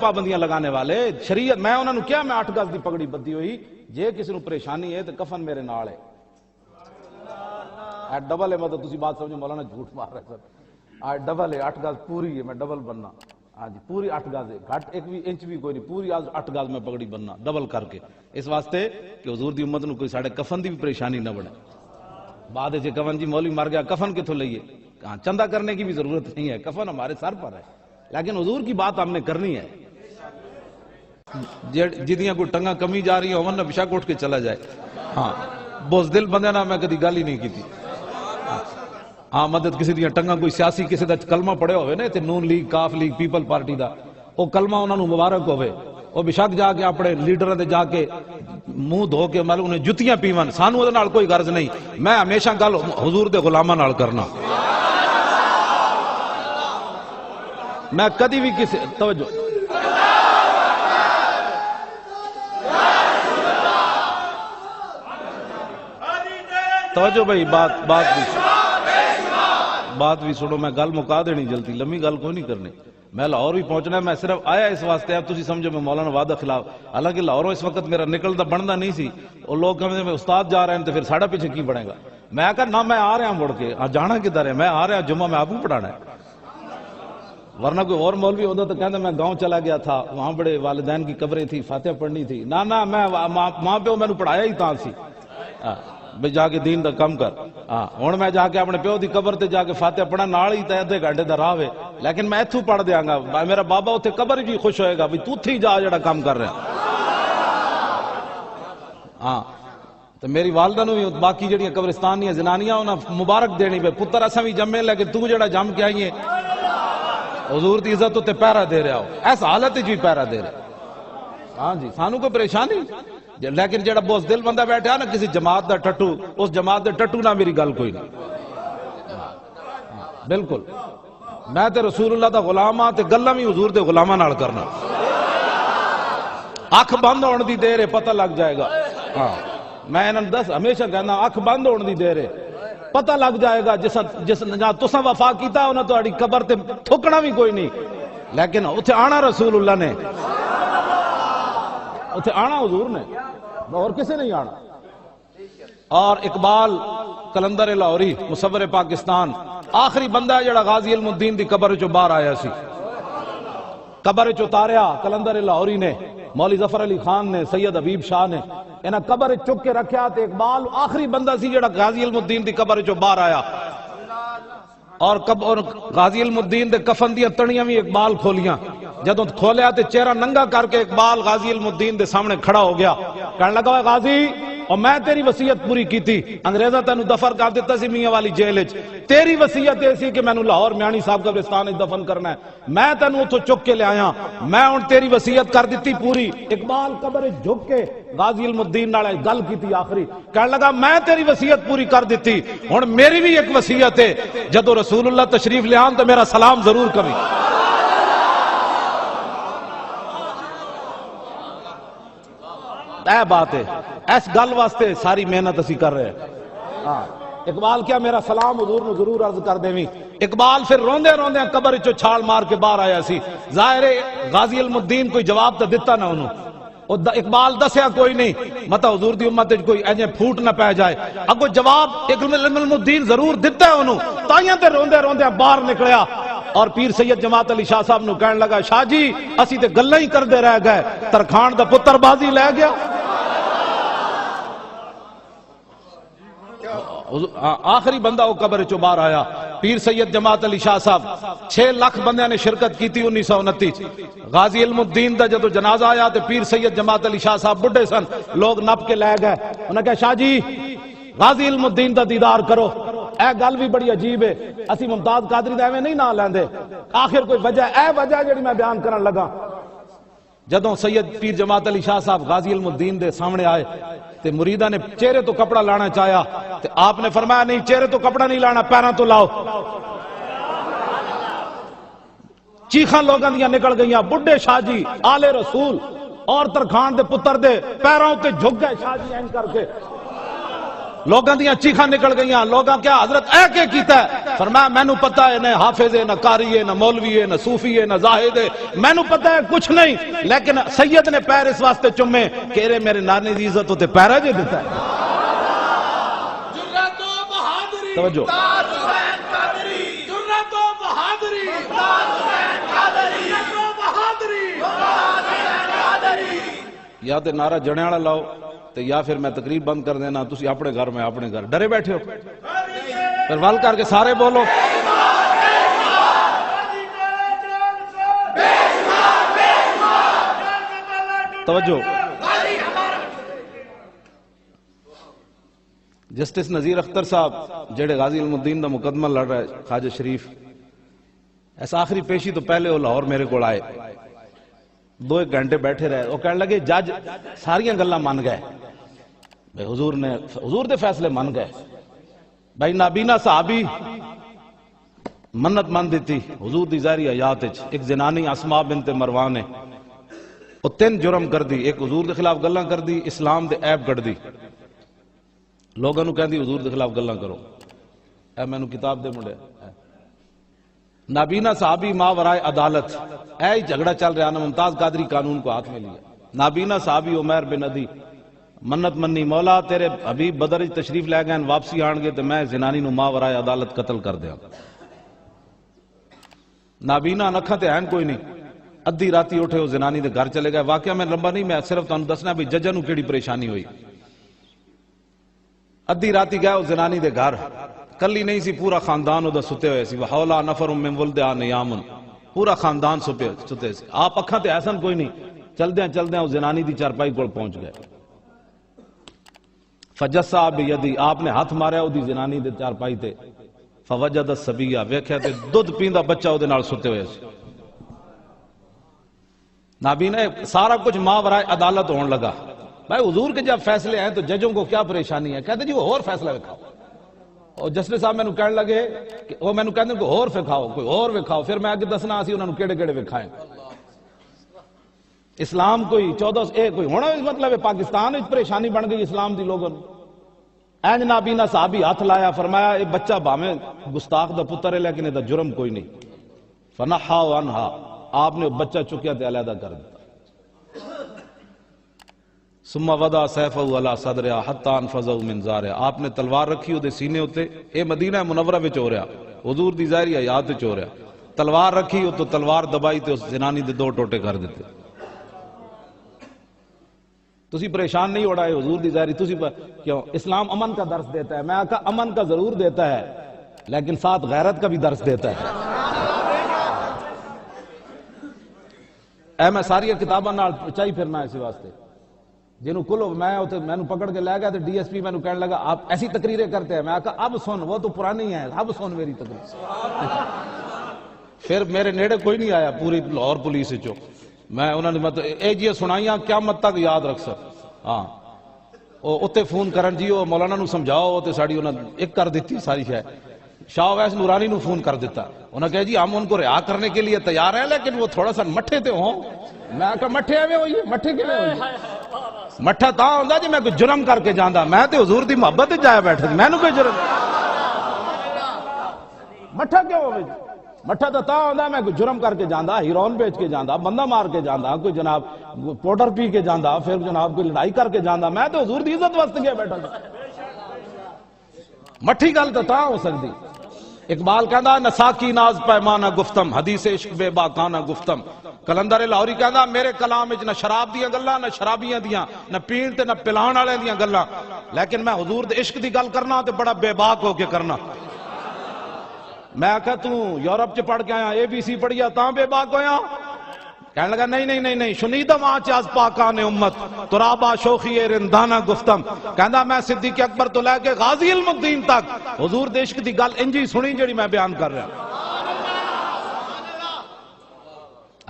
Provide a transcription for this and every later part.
پابندیاں لگانے والے شریعت میں انہوں نے کیا میں 8 گز دی پگڑی بدی ہوئی جے کسی نو پریشانی ہے تو کفن میرے نال ہے ڈبل ہے مطلب تسی بات سمجھو مولانا جھوٹ مار رہے سر ڈبل ہے 8 گز پوری ہے میں ڈبل بننا ہاں جی پوری 8 گز ہے گھٹ 1 انچ بھی کوئی نہیں پوری 8 گز میں پگڑی بننا ڈبل کر کے اس واسطے کہ حضور دی امت نو کوئی ساڑھے کفن دی بھی پریشانی نہ بڑھے بعد جے کفن جی مولوی مر گیا کفن کتوں لئیے کہاں چندہ کرنے کی بھی ضرورت نہیں ہے کفن ہمارے سر پر ہے لیکن حضور کی بات ہم نے کرنی ہے جدیاں کوئی ٹنگا کمی جا رہی ہے نہ بشک اٹھ کے چلا جائے ہاں بزدل بندے نہ میں کدی گل ہی نہیں کی تھی ہاں مدد کسی دیا ٹنگا کوئی سیاسی کسی دا کلمہ پڑھے ہوئے نا تے نون لیگ کاف لیگ پیپل پارٹی دا وہ کلمہ انہوں نے مبارک ہوئے وہ بشک جا کے اپنے لیڈروں دے جا کے منہ دھو کے مل انہیں جتیاں پیون سانو ادھے نال کوئی غرض نہیں میں ہمیشہ گل حضور دے غلاماں نال کرنا میں کدی بھی کسی توجہ توجہ بھائی بات بھی سنو میں گل مکا دینی جلدی لمبی گل کوئی نہیں کرنی میں لاہور بھی پہنچنا ہے میں صرف آیا اس واسطے اب تسی سمجھو میں مولانا وعدہ خلاف حالانکہ لاہوروں اس وقت میرا نکلتا بنتا نہیں سی اور لوگ کہتے ہیں استاد جا رہے ہیں تو پھر ساڑھا پیچھے کی بڑھے گا میں کہا نہ میں آ رہا ہوں مڑ کے جانا کدھر ہے میں آ رہا جمعہ میں آپ کو پڑھانا ہے ورنہ کوئی اور مولوی ہوتا تو کہتا میں گاؤں چلا گیا تھا وہاں بڑے والدین کی قبریں تھی فاتحہ پڑھنی تھی نہ میں وہاں پہ میں نے پڑھایا ہی تھا سی بھئی جا کے دین دا کم کر ہن میں جا کے اپنے پیو دی قبر تے جا کے فاتحہ پڑھا نال ہی تے ادھے گھنٹے دا راہ ہے لیکن میں ایتھوں پڑھ دیاں گا میرا بابا اوتھے قبر جی خوش ہوئے گا بھی تو تھی جا جڑا کام کر رہا ہاں تو میری والدہ نو بھی باقی جڑیاں قبرستانیاں زنانیاں انہاں مبارک دینی پہ پتر اساں بھی جمے لیکن تو جڑا جم کے آئیے حضور دی عزت تے پیرا دے رہا ہو ایس حالت جی پیرا دے رہا ہاں جی سانو کوئی پریشانی لیکن جڑا بہت دل بندہ بیٹھا نا کسی جماعت دا ٹٹو اس جماعت دا ٹٹو نہ میری گل کوئی نہیں بالکل میں تے رسول اللہ دا غلام ہاں تے گلاں بھی حضور دے غلاماں نال کرنا اکھ بند ہون دی دیر ہے پتہ لگ جائے گا ہاں میں انہاں دس ہمیشہ کہنا اکھ بند ہون دی دیر ہے پتہ لگ جائے گا جس جہاں تساں وفا کیتا انہاں تہاڈی قبر تے تھکنا بھی کوئی نہیں لیکن اوتھے آنا رسول اللہ نے اوتھے آنا حضور نے اور کسے نہیں آنا اور اقبال کلندر لاہوری مصور پاکستان آخری بندہ ہے جڑا غازی علم الدین دی قبر چو باہر آیا سی قبر چو تاریا کلندر لاہوری نے مولی ظفر علی خان نے سید حبیب شاہ نے انہاں قبر چک کے رکھیا تے اقبال آخری بندہ سی جڑا غازی علم الدین دی قبر چو باہر آیا اور غازی علم الدین دے کفن دیا تڑیاں بھی اقبال کھولیاں جدوں کھولیا تے چہرہ ننگا کر کے اقبال غازی علم الدین دے سامنے کھڑا ہو گیا کہنے لگا غازی اور میں تیری وصیت پوری کی تھی انگریزہ تینوں دفن کر دیتا سی میاں والی جیل وچ تیری وصیت ایسی کہ میں لاہور میانی صاحب قبرستان وچ دفن کرنا ہے میں تینوں اتھوں چک کے لے آیا میں ہن تیری وصیت کر دیتی پوری اقبال قبر جھک کے غازی علم الدین نال گل کیتی آخری کہنے لگا میں تیری وصیت پوری کر دیتی ہن میری بھی ایک وصیت ہے جدوں رسول اللہ تشریف لے آن تو میرا سلام ضرور کبھی اے بات ہے اس گل واسطے ساری محنت اسی کر رہے ہیں اقبال کیا میرا سلام حضور نے ضرور عرض کر دیں اقبال پھر روندے روندے قبر چو چھال مار کے باہر آیا سی ظاہر غازی علم الدین کوئی جواب تو دیتا نہ انہوں اقبال دسیا کوئی نہیں مطلب حضور دی امت کوئی ایجے پھوٹ نہ پہ جائے اگو جواب علم الدین ضرور دیتا ہے انہوں تائیاں تے روندے روندے باہر نکلیا اور پیر سید جماعت علی شاہ صاحب نو کہنے لگا شاہ جی اسی تے گلاں ہی کردے رہ گئے ترخان دا پتر بازی لے گیا آخری بندہ وہ قبر چو باہر آیا پیر سید جماعت علی شاہ صاحب 6 لاکھ بندے نے شرکت کی تھی 1929 غازی علم الدین دا جدو جنازہ آیا تو پیر سید جماعت علی شاہ صاحب بڑھے سن لوگ نپ کے لے گئے انہوں نے کہا شاہ جی غازی علم الدین دا دیدار کرو اے گل بھی بڑی عجیب ہے اسی ممتاز قادری دا ایویں نہیں نہ لیندے آخر کوئی وجہ اے وجہ جڑی میں بیان کرن لگا جدوں سید پیر جماعت علی شاہ صاحب غازی علم الدین دے سامنے آئے تے مریدہ نے چہرے تو کپڑا لانا چاہیا تے آپ نے فرمایا نہیں چہرے تو کپڑا نہیں لانا پیراں تو لاؤ چیخاں لوگاں دیاں نکل گئیاں بڈھے شاہ جی آل رسول اور ترخان دے پتر دے پیراں تے جھک گئے شاہ جی این کر کے لوگاں دیاں چیخاں نکل گئیاں، لوگاں کیا حضرت اے کے کیتا ہے؟ فرمایا مینوں پتہ ہے نہ حافظ ہے نہ قاری ہے نہ مولوی ہے نہ صوفی ہے نہ زاہد ہے، مینوں پتہ ہے کچھ نہیں، لیکن سید نے پیر اس واسطے چومے کہ میرے نانے دی عزت ہوتے پیرا جے دیتا ہے۔ توجہ، یا تے نعرہ جنے والا لاؤ تے یا پھر میں تقریر بند کر دینا، تسی اپنے گھر میں اپنے گھر ڈرے بیٹھے ہو، پھر ول کر کے سارے بولو۔ توجہ، جسٹس نذیر اختر صاحب جڑے غازی علم الدین دا مقدمہ لڑ رہا ہے خواجہ شریف، ایسا آخری پیشی تو پہلے وہ لاہور میرے کو آئے، 2-1 گھنٹے بیٹھے رہے، وہ کہنے لگے جج ساریاں گلاں مان گئے بھائی، حضور دے فیصلے مان گئے بھائی، نابینا صحابی منت مان دیتی حضور دی ظاہری حیات وچ، ایک زنانی اسماء بنت مروان ہے، وہ 3 جرم کر دی، ایک حضور دے خلاف گلاں کر دی، اسلام دے عیب کٹ دی، لوگوں نو کہندی حضور دے خلاف گلاں کرو، اے مینوں کتاب دے منڈے، نابینا صحابی ماں ورائے عدالت، اے جھگڑا چل رہا نا، ممتاز قادری قانون کو ہاتھ میں لیا، نابینا صحابی عمیر بن عدی منت منی، مولا تیرے حبیب بدر تشریف لے گئے واپسی آن گے تو میں زنانی نو ماں ورائے عدالت قتل کر دیا۔ نابینا نکھاں تے ہیں کوئی نہیں، ادھی راتی اٹھے وہ زنانی دے گھر چلے گئے، واقعہ میں لمبا نہیں، میں صرف تانوں دسنا بھی ججاں نو کیڑی پریشانی ہوئی۔ ادھی راتی گئے وہ زنانی دے گھر، کلی نہیں سی، پورا خاندان ادا ستے ہوئے سی، وحولا نفر من ولدہا نیام، پورا خاندان ستے سی، آپ اکھاں تے ایسن کوئی نہیں، چلدیاں وہ زنانی دی چارپائی کو پہنچ گئے، فجسا بیدی، آپ نے ہاتھ ماریا وہ دی زنانی دے چارپائی تے، فوجد الصبیہ، ویکھیا تے دودھ پیندا بچہ وہ دے نال ستے ہوئے سی۔ نابینا سارا کچھ ماں ورائے عدالت ہون لگا، بھائی حضور کے جب فیصلے ہیں تو ججوں کو کیا پریشانی ہے؟ کہتے جی وہ اور فیصلہ وکھاؤ، اور جسٹس صاحب میں کہنے لگے کہ وہ میں کہتے ہیں کوئی اور وکھاؤ، کوئی اور وکھاؤ، پھر میں آگے دسنا اسی انہوں نے کیڑے کیڑے وکھائیں۔ اسلام کوئی 14 کوئی ہونا مطلب ہے پاکستان ایک پریشانی بن گئی اسلام دی لوگوں، اینج نابینا صحابی ہاتھ لایا، فرمایا اے بچہ بھاویں گستاخ دا پتر ہے لیکن دا جرم کوئی نہیں، فنحا عنہا، آپ نے بچہ چکیا تے علیحدہ کر دیا، ثم وضع سیفہ علی صدرہا حتی انفذہ من زارہا، آپ نے تلوار رکھی دے سینے ہوتے، اے مدینہ منورہ وچ ہو رہا، حضور دی ظاہری حیات وچ ہو رہا، تلوار رکھی تو تلوار دبائی تے اس زنانی دے 2 ٹوٹے کر دیتے۔ تسی پریشان نہیں ہو رہا ہے حضور دی ظاہری، تسی کیوں؟ اسلام امن کا درس دیتا ہے، میں کہا امن کا ضرور دیتا ہے لیکن ساتھ غیرت کا بھی درس دیتا ہے۔ اے میں ساری کتاباں نال چاہی پھرنا اسی واسطے، جنہوں کلو میں پکڑ کے لے گیا تو ڈی ایس پی میں کہنے لگا آپ ایسی تقریریں کرتے ہیں، میں کہا اب سن، وہ تو پرانی ہے، اب سن میری تقریر۔ پھر میرے نیڑے کوئی نہیں آیا پوری لاہور پولیس چو، میں انہوں نے مطلب اے جی سنائیاں قیامت تک یاد رکھ سک، ہاں اتے فون کرن جی وہ مولانا نو سمجھاؤ تے ساڑی انہوں نے ایک کر دیتی ساری شے، شاہ ویس نورانی نو فون کر دیتا، انہوں نے کہا جی ہم ان کو رہا کرنے کے لیے تیار ہیں لیکن وہ تھوڑا سا مٹھے تے ہوں، میں کہا مٹھے ایویں ہوئی، مٹھے کیویں ہوئی؟ مٹھا تا ہوندا جی میں کوئی جرم کر کے جاندا، میں تے حضور دی محبت وچ جایا بیٹھا، میں نو کوئی جرم، مٹھا کیوں ہوے؟ مٹھا تا ہوندا میں کوئی جرم کر کے جاندا، ہیرون بیچ کے جاندا، بندہ مار کے جاندا، کوئی جناب پاؤڈر پی کے جاندا، پھر جناب کوئی لڑائی کر کے جاندا، میں تے حضور دی عزت واسطے گیا بیٹھا، مٹھی گل تا ہو سکتی۔ اقبال کہندا نساکی ناز پیمانہ گفتم، حدیث عشق بے باکانہ گفتم، کلندر لاہوری کہندا میرے کلام وچ نہ شراب دیاں گلاں نہ شرابیاں دیاں، نہ پین تے نہ پلان والے دیاں گلاں، لیکن میں حضور دے عشق دی گل کرنا تے بڑا بے باک ہو کے کرنا۔ میں آکھا تو یورپ چ پڑھ کے آیا، اے بی سی پڑھیا تاں بے باک ہویا؟ کہنے لگا نہیں شنیدم آج از پاکان امت ترابا شوخی رندانہ گفتم، کہندا میں صدیق اکبر تو لے کے غازی علم الدین تک حضور دے عشق دی گل انجی سنی جڑی میں بیان کر رہا۔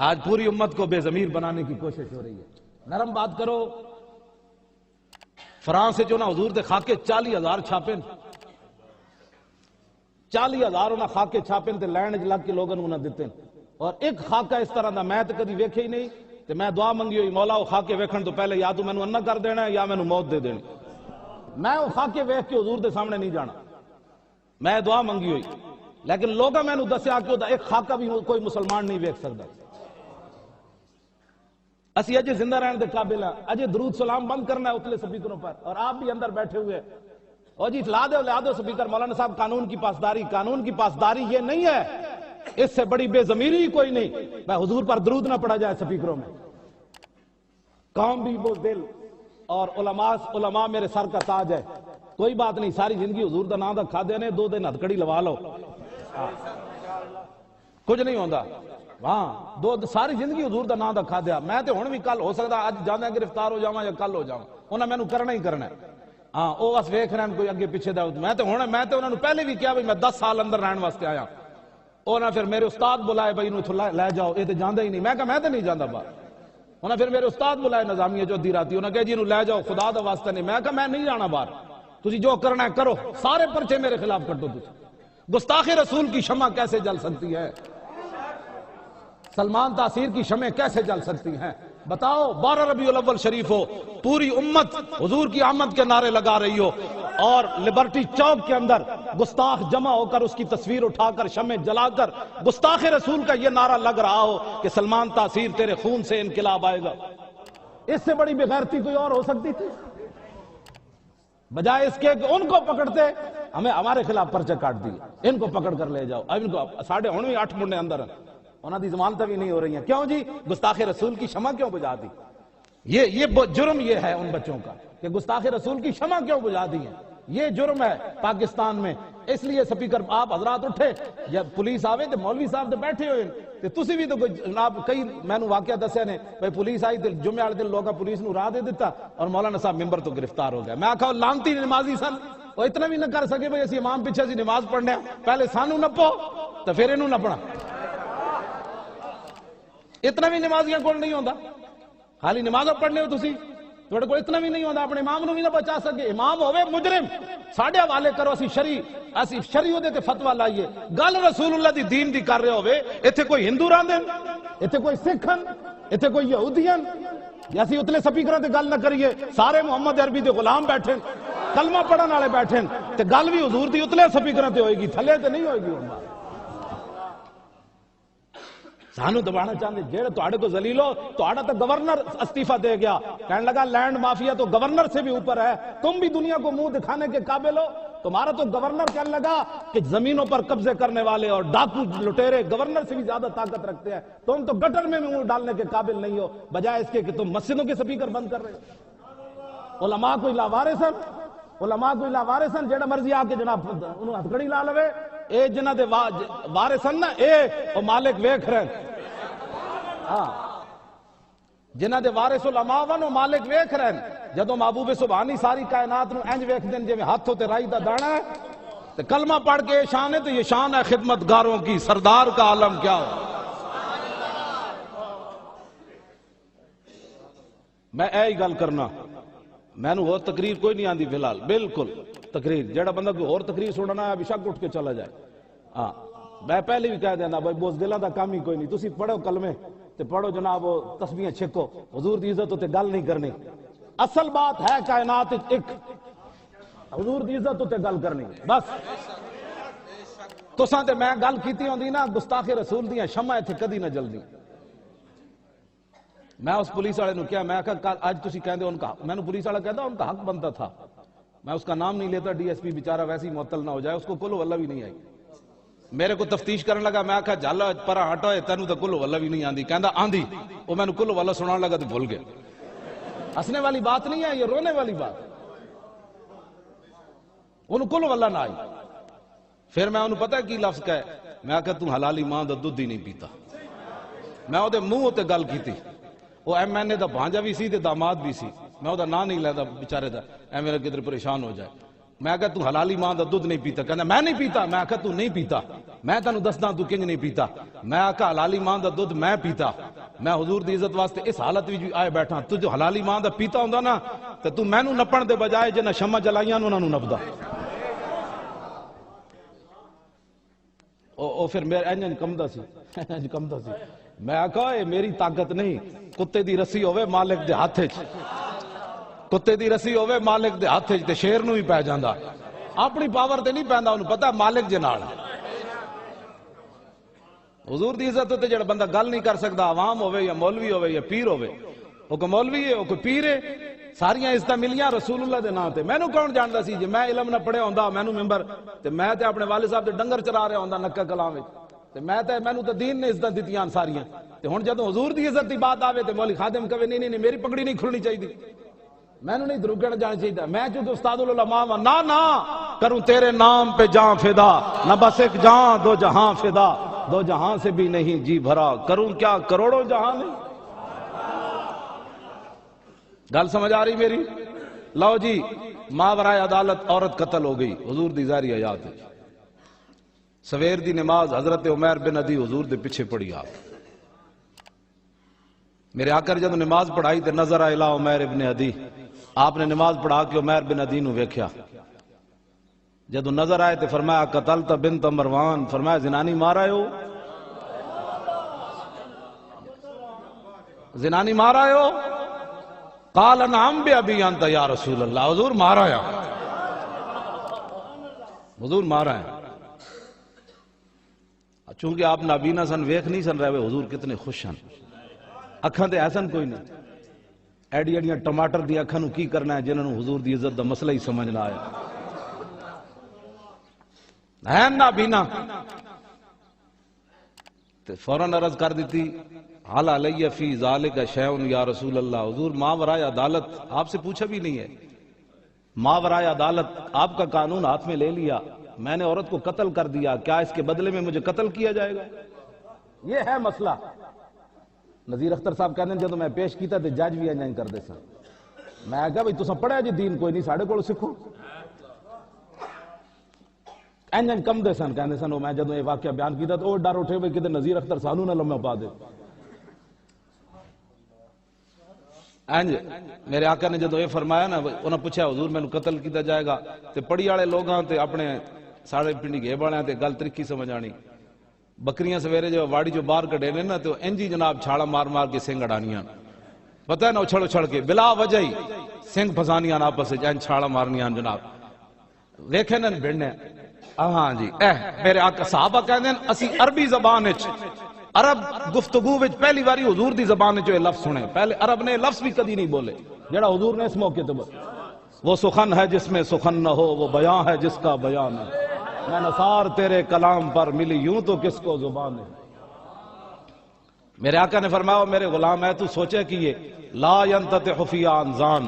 آج پوری امت کو بے ضمیر بنانے کی کوشش ہو رہی ہے، نرم بات کرو۔ فرانس سے جو نا حضور دے خاکے 40,000 چھاپیں، 40,000 انہاں خاکے چھاپیں تے لینڈ لگ کے لوگوں انہاں دیتے ہیں، اور ایک خاکہ اس طرح دا میں تے کدی ویکھے ہی نہیں، تے میں دعا منگی ہوئی مولا وہ خاکے ویکھن تو پہلے یا تو مینوں انا کر دینا ہے یا مینوں موت دے دینی۔ میں وہ خاکے ویکھ کے حضور دے سامنے نہیں جانا، میں دعا منگی ہوئی، لیکن لوگاں میں دسیا کہ ایک خاکہ بھی کوئی مسلمان نہیں ویکھ سکتا۔ اسی اجے زندہ رہنے دے قابل ہیں، اجے درود سلام بند کرنا ہے اتلے سپیکروں پر، اور آپ بھی اندر بیٹھے ہوئے، اور جی لا دو سپیکر۔ مولانا صاحب قانون کی پاسداری یہ نہیں ہے، اس سے بڑی بے ضمیری کوئی نہیں۔ میں حضور پر درود نہ پڑا جائے سپیکروں میں، قوم بھی وہ دل، اور علماء میرے سر کا تاج ہے، کوئی بات نہیں، ساری زندگی حضور دا نام دا کھا دینے، 2 دن ہتھکڑی لوا لو، کچھ نہیں ہوتا۔ ہاں ساری زندگی حضور دا نام دا کھا دیا، میں تے ہن بھی کل ہو سکتا اج جانا گرفتار ہو جاواں یا کل ہو جاواں، انہاں مینوں کرنا ہی کرنا ہے۔ ہاں وہ بس ویکھ رہے ہیں کوئی اگے پیچھے دا، میں تے انہاں نوں پہلے بھی کہا بھئی میں 10 سال اندر رہن واسطے آیا، انہاں پھر میرے استاد بلائے بھئی انہوں لے جاؤ، یہ تے جاندا ہی نہیں، میں کہا میں تے نہیں جاندا باہر۔ انہاں پھر میرے استاد بلائے نظامیہ جو ادھی راتی، انہاں کہا جی انہوں لے جاؤ، خدا دا واسطہ نہیں، میں کہا میں نہیں جانا باہر، تسی جو کرنا ہے کرو، سارے پرچے میرے خلاف کٹو تسی۔ گستاخ رسول کی شمع کیسے جل سکتی ہے؟ سلمان تاثیر کی شمع کیسے جل سکتی ہیں؟ بتاؤ، 12 ربیع الاول شریف ہو، پوری امت حضور کی آمد کے نعرے لگا رہی ہو، اور لبرٹی چوک کے اندر گستاخ جمع ہو کر اس کی تصویر اٹھا کر شمع جلا کر گستاخ رسول کا یہ نعرہ لگ رہا ہو کہ سلمان تاثیر تیرے خون سے انقلاب آئے گا، اس سے بڑی بے غیرتی کوئی اور ہو سکتی تھی؟ بجائے اس کے کہ ان کو پکڑتے، ہمارے خلاف پرچے کاٹ دیے، ان کو پکڑ کر لے جاؤ، اب ان کو 8.5 منڈے اندر ہیں، انہاں دی ضمانتیں بھی نہیں ہو رہی ہیں، کیوں جی؟ گستاخ رسول کی شمع کیوں بجھا دی؟ یہ جرم یہ ہے ان بچوں کا کہ گستاخ رسول کی شمع کیوں بجھا دی ہیں، یہ جرم ہے پاکستان میں۔ اس لیے سپیکر آپ حضرات اٹھے، جب پولیس آوے تو مولوی صاحب تو بیٹھے ہوئے تے تسی بھی تو جناب کئی میں نو واقعہ دسیا نے بھئی پولیس آئی تے جمعے والے دن لوگا پولیس نو راہ دے دیتا اور مولانا صاحب ممبر تو گرفتار ہو گیا۔ میں آکھا لانتی نمازی سن، وہ اتنا بھی نہ کر سکے بھئی اسی امام پیچھے سی نماز پڑھنے، پہلے سانو نپو تو پھر انہوں نپنا، اتنا بھی نمازیاں کول نہیں ہوندا، خالی نمازوں پڑھنے ہو تسی، تھوڑے کو اتنا بھی نہیں ہوندا، اپنے امام نو بھی نہ بچا سکے، امام ہوئے مجرم، ساڑھے حوالے کرو، اسی شریع دے تے فتوہ لائیے، گل رسول اللہ دی دین دی کر رہے ہوئے، ایتھے کوئی ہندو راندن، ایتھے کوئی سکھن، ایتھے کوئی یہودین، اسی اتلے سپیکراں تے گل نہ کریے، سارے محمد عربی دے غلام بیٹھیں، کلمہ پڑھن والے بیٹھیں، تے گل بھی حضور دی اتلے سپیکراں تے ہوئے گی، تھلے تے نہیں ہوئے گی۔ سانو دبانا چاہتے جیڑے تواڈے کو ذلیلو، تواڈا تو گورنر استعفیٰ دے گیا، کہنے لگا لینڈ مافیا تو گورنر سے بھی اوپر ہے، تم بھی دنیا کو منہ دکھانے کے قابل ہو، تمہارا تو گورنر کہنے لگا کہ زمینوں پر قبضے کرنے والے اور ڈاکو لٹیرے گورنر سے بھی زیادہ طاقت رکھتے ہیں، تم تو گٹر میں منہ ڈالنے کے قابل نہیں ہو، بجائے اس کے کہ تم مسجدوں کے سپیکر بند کر رہے ہو۔ علماء کوئی لاوارثن جیڑا مرضی آ کے جناب انہوں ہتھکڑی لا لوے، اے جنہ دے وارثن نا، اے او مالک ویکھ رہے ہیں، ہاں جنہ دے وارث علماء ون او مالک ویکھ رہے ہیں، جدوں محبوب سبحانی ساری کائنات نو انج ویکھ دین جویں ہاتھ ہوتے رائی دا دانا ہے، تے کلمہ پڑھ کے شان ہے، تو یہ شان ہے خدمتگاروں کی، سردار کا عالم کیا ہو۔ میں اے ہی گل کرنا، میں نو اور تقریر کوئی نہیں آندی فی الحال، بالکل تقریر جیڑا بندہ کوئی اور تقریر سننا ہے بشک اٹھ کے چلا جائے، ہاں میں پہلے بھی کہہ دینا بھائی بزدلاں دا کام ہی کوئی نہیں، تسی پڑھو کلمے تے پڑھو جناب تسبیحاں چھکو، حضور دی عزت تے گل نہیں کرنی، اصل بات ہے کائنات ایک، حضور دی عزت تے گل کرنی، بس تساں تے میں گل کیتی ہوندی نا گستاخ رسول دیاں شمع ایتھے کدی نہ جلدی۔ میں اس پولیس والے نو کیا، میں کہا آج تسی کہندے ان کا، میں نے پولیس والا کہتا ان کا حق بنتا تھا، میں اس کا نام نہیں لیتا، ڈی ایس پی بیچارہ ویسے ہی معطل نہ ہو جائے، اس کو کل واللہ بھی نہیں آئی، میرے کو تفتیش کرنے لگا، میں کہا جھالا پرا ہٹا ہے تینوں تو کل واللہ بھی نہیں آندی، کہندا آندی، وہ میں نے کل واللہ سنان لگا تو بھول گیا۔ ہنسنے والی بات نہیں ہے، یہ رونے والی بات، انہوں کل واللہ نہ آئی، پھر میں انہوں پتہ ہے کی لفظ کہے، میں کہا تو حلالی ماں دا دودھ ہی نہیں پیتا، میں وہ دے منہ تے گل کی تھی، وہ ایم این اے دا بھانجا بھی سی تے داماد بھی سی، میں وہ دا نا نہیں لیتا بیچارے دا، اے میرے کدھر پریشان ہو جائے، میں کہا تو حلالی ماں دا دودھ نہیں پیتا، کہنا میں نہیں پیتا، میں کہا تو نہیں پیتا، میں تینوں دسدا تو کنج نہیں پیتا، میں کہا حلالی ماں دا دودھ میں پیتا، میں حضور دی عزت واسطے اس حالت وچ آئے بیٹھا، تو جو حلالی ماں دا پیتا ہوندا نا تے تو مینوں نپن دے بجائے جنہ شمع جلائیاں انہاں نوں نپدا، او پھر میرا انج کمدا سی، میں کہا اے میری طاقت نہیں، کتے دی رسی ہوئے مالک دے ہاتھ وچ، کتے دی رسی ہوے مالک دے ہاتھ تے شیر نو ہی پی جاندا، اپنی پاور تے نہیں پیندا، انہوں پتہ مالک جے نال۔ حضور دی عزت تے جڑا بندہ گل نہیں کر سکدا، عوام ہوے یا مولوی ہوے یا پیر ہوے، وہ کوئی مولوی ہے وہ کوئی پیر ہے، ساریاں عزت ملیاں رسول اللہ دے نام تے۔ مینوں کون جاندا سی جے میں علم نہ پڑھیا ہوندا مینوں ممبر تے میں تے اپنے والد صاحب دے ڈنگر چرا رہا ہوندا نکا کلام وچ تے مینوں تے دین نے عزت دتیاں ساریاں تے ہن جدوں حضور دی عزت دی بات آوے تے مولوی خادم کہے نہیں نہیں میری پگڑی نہیں کھلنی چاہیے، مینوں نہیں دروگن جانا چاہیے، میں جو استاد العلماء ہوں نہ کروں تیرے نام پہ جان فدا، نہ بس ایک جان دو جہاں فدا، دو جہاں سے بھی نہیں جی بھرا، کروں کیا کروڑوں جہاں نہیں۔ گل سمجھ آ رہی میری؟ لو جی، ماورائے عدالت عورت قتل ہو گئی، حضور دی ظاہری حیات ہے۔ سویر دی نماز حضرت عمیر بن عدی حضور دے پیچھے پڑھی آپ، میرے آقا جب نماز پڑھائی تے نظر آئے لا عمیر بن عدی، آپ نے نماز پڑھا کے عمیر بن عدی نو ویکھیا، جدو نظر آئے تے فرمایا قتلت بنت مروان، فرمایا زنانی مارا ہو، زنانی مارا ہو؟ قال نعم بأبی انت یا رسول اللہ، حضور مارا ہے، حضور مارا ہے۔ چونکہ آپ نابینا سن، ویکھ نہیں سن رہے، حضور کتنے خوش ہیں، اکھاں تے ایسن کوئی نہیں، ایڈی ایڈیاں ٹماٹر دی اکھاں نو کی کرنا ہے جنہاں نو حضور دی عزت دا مسئلہ ہی سمجھ نہ آیا، ہے نابینا۔ تے فوراً عرض کر دیتی حال علیہ فی ذالک شیء یا رسول اللہ، حضور ماورائے عدالت آپ سے پوچھا بھی نہیں ہے، ماورائے عدالت آپ کا قانون ہاتھ میں لے لیا، میں نے عورت کو قتل کر دیا، کیا اس کے بدلے میں مجھے قتل کیا جائے گا؟ یہ ہے مسئلہ۔ نذیر اختر صاحب کہنے جب میں پیش کیتا تے جج بھی انجائن کر دے سن، میں کہا بھئی تساں پڑھیا جی دین کوئی نہیں، ساڑھے کو سکھو، انجن کم دے سن، کہنے سن میں جدوں یہ واقعہ بیان کیتا تو وہ ڈر اٹھے ہوئے کدھر نذیر اختر سانو نہ لمحہ پا دے۔ میرے آقا نے جدو یہ فرمایا نا، انہوں نے پوچھا حضور میں نے قتل کیتا جائے گا، تے پڑی والے لوگ ہاں تے اپنے ساڑھے پنڈی گئے بڑے ہیں تے گل ترکی سمجھ آنی، بکریاں سویرے جو واڑی جو باہر کڑے نے نا تو انجی جناب چھاڑا مار مار کے سنگ اڑانیاں، پتہ ہے نا اچھڑ اچھڑ کے بلا وجہ ہی سنگ پھسانیاں آپس سے جائیں چھاڑا مارنیاں جناب، ویکھے نا بھڑنے۔ ہاں جی، میرے آقا صحابہ کہنے ہیں اسی عربی زبان اچ، عرب گفتگو وچ پہلی باری حضور دی زبان جو لفظ سنے، پہلے عرب نے لفظ بھی کدی نہیں بولے جڑا حضور نے اس موقع تے بولے۔ وہ سخن ہے جس میں سخن نہ ہو، وہ بیان ہے جس کا بیان ہے، میں نثار تیرے کلام پر ملی یوں تو کس کو زبان ہے۔ میرے آقا نے فرمایا میرے غلام ہے تو سوچے کہ یہ لا ينتطع فی انزان،